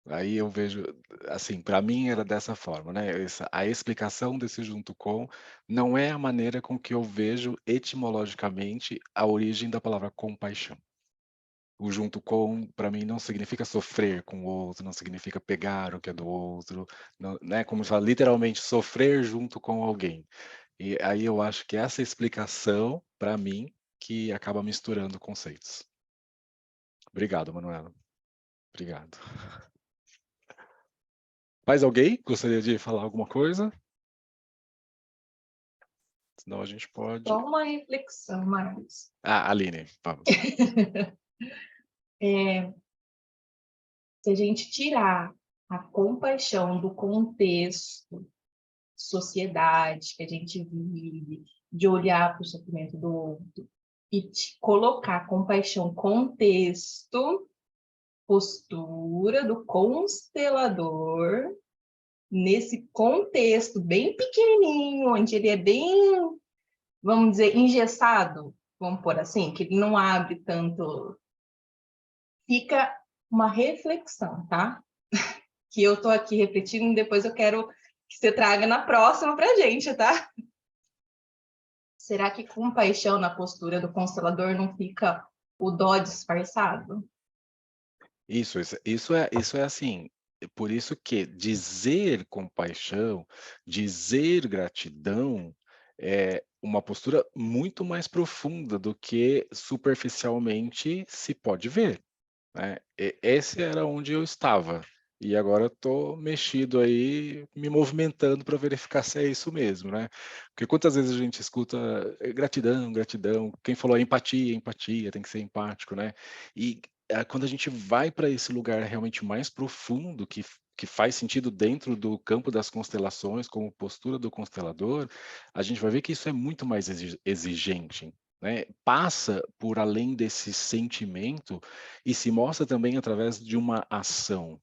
Aí eu vejo, assim, para mim era dessa forma, né? A explicação desse junto com não é a maneira com que eu vejo etimologicamente a origem da palavra compaixão. O junto com, para mim, não significa sofrer com o outro, não significa pegar o que é do outro, não, né? Como se fala, literalmente sofrer junto com alguém. E aí eu acho que essa explicação, para mim, que acaba misturando conceitos. Obrigado, Manuela. Obrigado. Mais alguém gostaria de falar alguma coisa? Senão a gente pode. Só uma reflexão, Marcos. Ah, Aline, vamos. Se a gente tirar a compaixão do contexto, sociedade que a gente vive, de olhar para o sofrimento do outro e colocar compaixão, contexto, postura do constelador, nesse contexto bem pequenininho, onde ele é bem, vamos dizer, engessado, vamos pôr assim, que ele não abre tanto. Fica uma reflexão, tá? Que eu tô aqui repetindo e depois eu quero que você traga na próxima pra gente, tá? Será que compaixão na postura do constelador não fica o dó disfarçado? Isso é assim, por isso que dizer compaixão, dizer gratidão, é uma postura muito mais profunda do que superficialmente se pode ver, né. Esse era onde eu estava, e agora estou mexido aí, me movimentando para verificar se é isso mesmo, né. Porque quantas vezes a gente escuta, gratidão, gratidão, quem falou empatia, empatia, tem que ser empático, né. E, quando a gente vai para esse lugar realmente mais profundo, que faz sentido dentro do campo das constelações, como postura do constelador, a gente vai ver que isso é muito mais exigente, né, passa por além desse sentimento e se mostra também através de uma ação,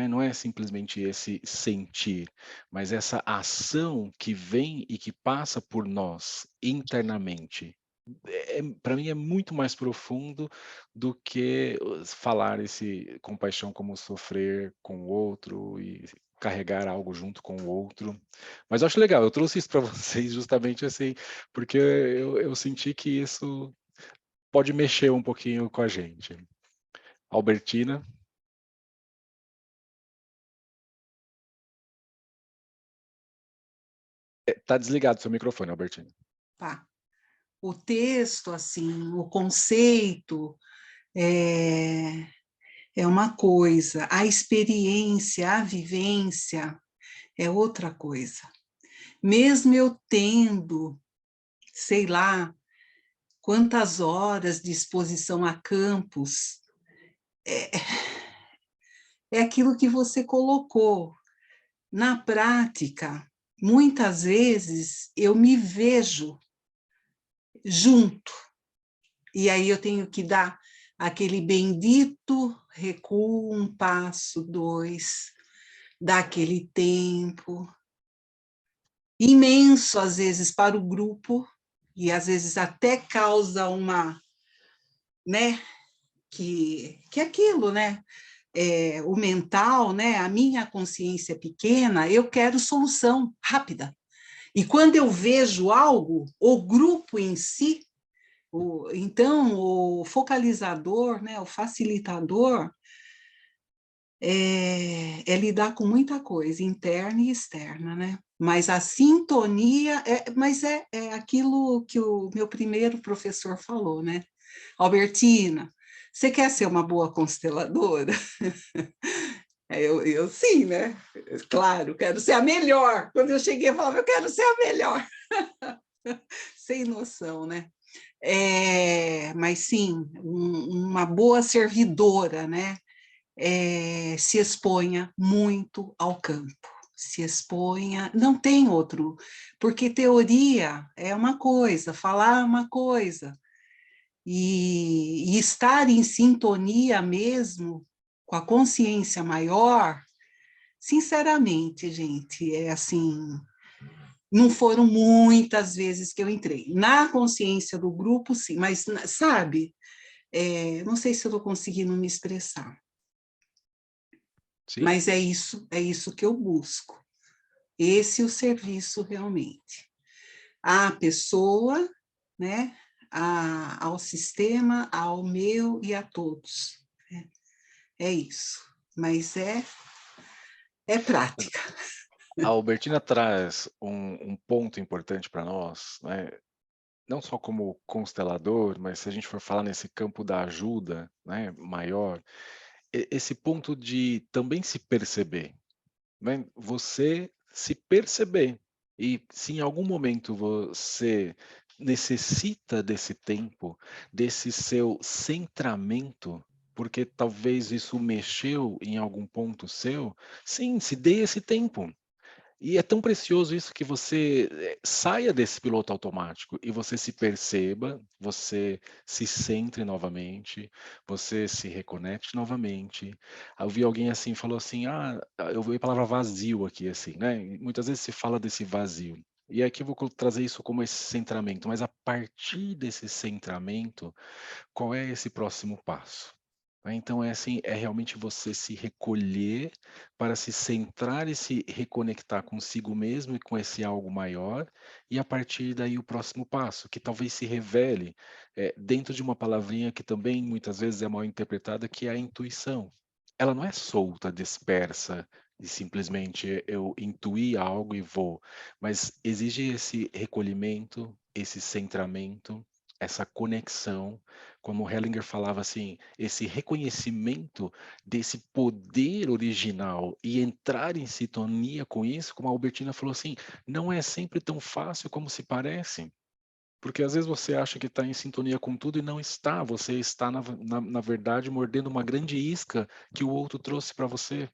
não é simplesmente esse sentir, mas essa ação que vem e que passa por nós internamente. Para mim é muito mais profundo do que falar esse compaixão como sofrer com o outro e carregar algo junto com o outro. Mas eu acho legal, eu trouxe isso para vocês justamente assim, porque eu senti que isso pode mexer um pouquinho com a gente. Albertina? Tá desligado seu microfone, Albertina. Tá. O texto, assim, o conceito é uma coisa, a experiência, a vivência é outra coisa. Mesmo eu tendo, sei lá, quantas horas de exposição a campos, é aquilo que você colocou. Na prática, muitas vezes eu me vejo junto, e aí eu tenho que dar aquele bendito recuo, 1 passo, 2, dar aquele tempo imenso, às vezes, para o grupo, e às vezes até causa uma, né, que aquilo, né, o mental, né, a minha consciência pequena, eu quero solução rápida. E quando eu vejo algo, o grupo em si, então o focalizador, né, o facilitador, é lidar com muita coisa, interna e externa, né? Mas a sintonia, é aquilo que o meu primeiro professor falou, né? Albertina, você quer ser uma boa consteladora? Eu sim, né? Claro, quero ser a melhor. Quando eu cheguei, eu falava, eu quero ser a melhor. Sem noção, né? Mas sim, uma boa servidora, né? Se exponha muito ao campo, se exponha, não tem outro, porque teoria é uma coisa, falar é uma coisa, e estar em sintonia mesmo com a consciência maior, sinceramente, gente, é assim, não foram muitas vezes que eu entrei. Na consciência do grupo, sim, mas, sabe, não sei se eu estou conseguindo me expressar. Sim. Mas é isso que eu busco. Esse é o serviço realmente. À pessoa, né, ao sistema, ao meu e a todos. É isso. Mas é prática. A Albertina traz um ponto importante para nós, né? Não só como constelador, mas se a gente for falar nesse campo da ajuda, né, maior, esse ponto de também se perceber, né? Você se perceber. E se em algum momento você necessita desse tempo, desse seu centramento, porque talvez isso mexeu em algum ponto seu, sim, se dê esse tempo. E é tão precioso isso que você saia desse piloto automático e você se perceba, você se centre novamente, você se reconecte novamente. Eu vi alguém assim, falou assim, eu vi a palavra vazio aqui, assim, né? E muitas vezes se fala desse vazio. E aqui eu vou trazer isso como esse centramento, mas a partir desse centramento, qual é esse próximo passo? Então é assim, é realmente você se recolher para se centrar e se reconectar consigo mesmo e com esse algo maior, e a partir daí o próximo passo, que talvez se revele dentro de uma palavrinha que também muitas vezes é mal interpretada, que é a intuição. Ela não é solta, dispersa, e simplesmente eu intuí algo e vou, mas exige esse recolhimento, esse centramento, essa conexão, como Hellinger falava assim, esse reconhecimento desse poder original e entrar em sintonia com isso, como a Albertina falou assim, não é sempre tão fácil como se parece. Porque às vezes você acha que está em sintonia com tudo e não está. Você está, na verdade, mordendo uma grande isca que o outro trouxe para você.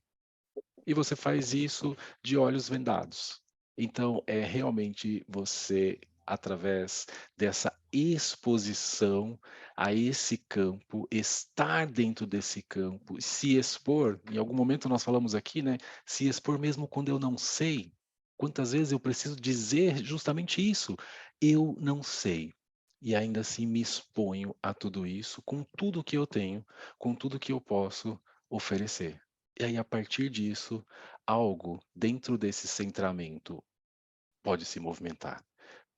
E você faz isso de olhos vendados. Então, é realmente você, através dessa exposição a esse campo, estar dentro desse campo, se expor. Em algum momento nós falamos aqui, né? Se expor mesmo quando eu não sei. Quantas vezes eu preciso dizer justamente isso? Eu não sei. E ainda assim me exponho a tudo isso, com tudo que eu tenho, com tudo que eu posso oferecer. E aí, a partir disso, algo dentro desse centramento pode se movimentar,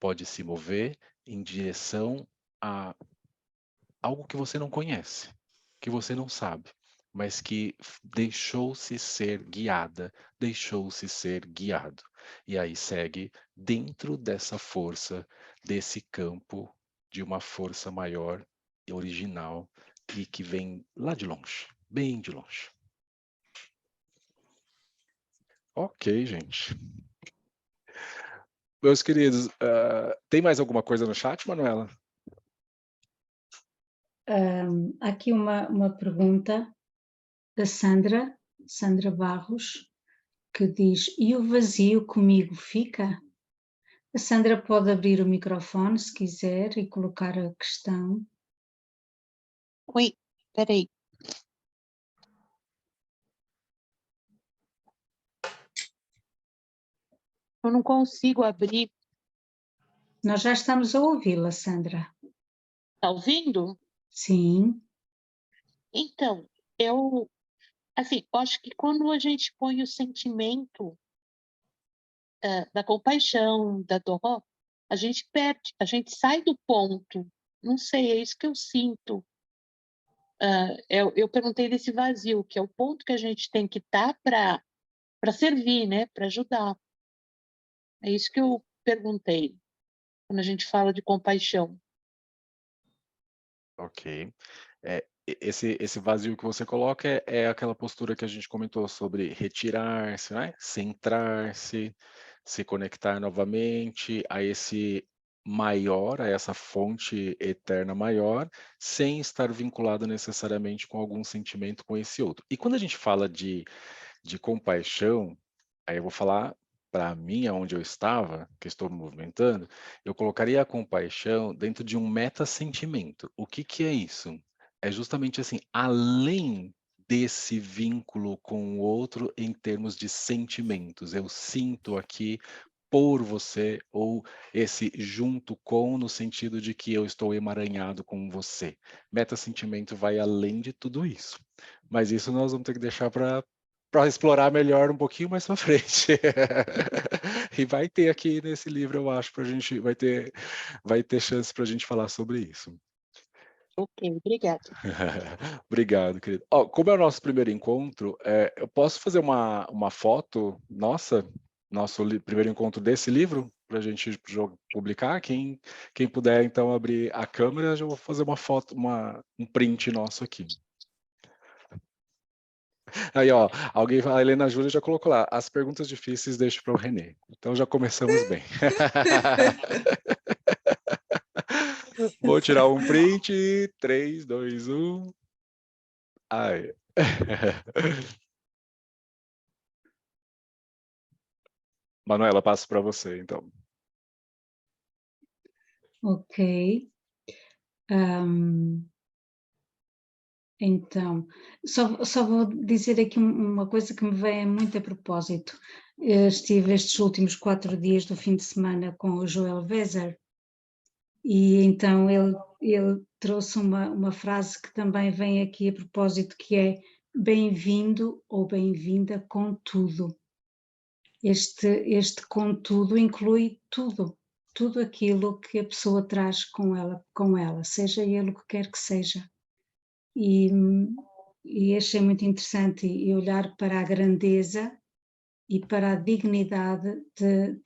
pode se mover em direção a algo que você não conhece, que você não sabe, mas que deixou-se ser guiada, deixou-se ser guiado. E aí segue dentro dessa força, desse campo, de uma força maior e original e que vem lá de longe, bem de longe. Ok, gente. Meus queridos, tem mais alguma coisa no chat, Manuela? Há aqui uma pergunta da Sandra Barros, que diz: e o vazio comigo fica? A Sandra pode abrir o microfone se quiser e colocar a questão. Oi, peraí. Eu não consigo abrir. Nós já estamos a ouvi-la, Sandra. Tá ouvindo? Sim. Então, eu acho que quando a gente põe o sentimento da compaixão, da dó, a gente perde, a gente sai do ponto. Não sei, é isso que eu sinto. Eu perguntei desse vazio, que é o ponto que a gente tem que estar para servir, né? Para ajudar. É isso que eu perguntei, quando a gente fala de compaixão. Ok. Esse vazio que você coloca é aquela postura que a gente comentou sobre retirar-se, né? Centrar-se, se conectar novamente a esse maior, a essa fonte eterna maior, sem estar vinculado necessariamente com algum sentimento com esse outro. E quando a gente fala de compaixão, aí eu vou falar para mim, aonde eu estava, que estou me movimentando, eu colocaria a compaixão dentro de um meta-sentimento. O que que é isso? É justamente assim, além desse vínculo com o outro em termos de sentimentos. Eu sinto aqui por você, ou esse junto com, no sentido de que eu estou emaranhado com você. Meta-sentimento vai além de tudo isso. Mas isso nós vamos ter que deixar para explorar melhor um pouquinho mais para frente. E vai ter aqui nesse livro, eu acho, para a gente vai ter chance para a gente falar sobre isso. Ok, obrigada. Obrigado, querido. Ó, como é o nosso primeiro encontro, eu posso fazer uma foto nosso primeiro encontro desse livro para a gente publicar? Quem puder então abrir a câmera, já vou fazer uma foto, um print nosso aqui. Aí, ó, a Helena Júlia já colocou lá, as perguntas difíceis deixa para o Renê. Então já começamos bem. Vou tirar um print, 3, 2, 1. Ai. Manuela, passo para você, então. Ok. Então, só vou dizer aqui uma coisa que me vem muito a propósito. Estive estes últimos 4 dias do fim de semana com o Joel Vezer E então ele trouxe uma frase que também vem aqui a propósito, que é bem-vindo ou bem-vinda com tudo. Este contudo inclui tudo aquilo que a pessoa traz com ela, seja ele o que quer que seja. E achei muito interessante e olhar para a grandeza e para a dignidade de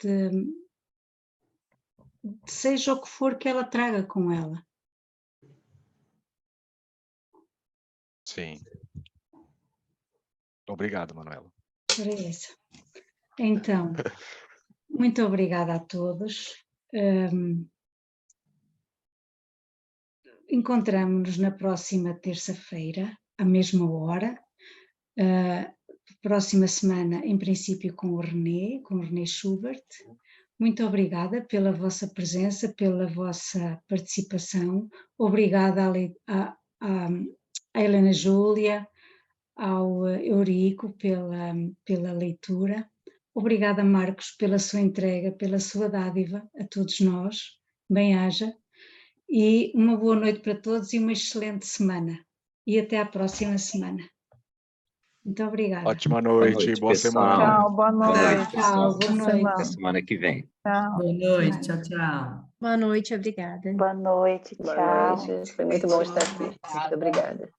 seja o que for que ela traga com ela. Sim. Obrigado, Manuela. Para isso. Então, muito obrigada a todos. Encontramos-nos na próxima terça-feira, à mesma hora. Próxima semana, em princípio, com o René Schubert. Muito obrigada pela vossa presença, pela vossa participação. Obrigada à Helena Júlia, ao Eurico pela leitura. Obrigada, Marcos, pela sua entrega, pela sua dádiva a todos nós. Bem-haja. E uma boa noite para todos e uma excelente semana. E até à próxima semana. Muito obrigada. Ótima noite, boa semana. Tchau, boa noite. Tchau, boa noite. Até semana que vem. Tchau. Boa noite, tchau, tchau. Boa noite, obrigada. Boa noite, Boa tchau. noite. Foi muito bom estar aqui. Muito obrigada.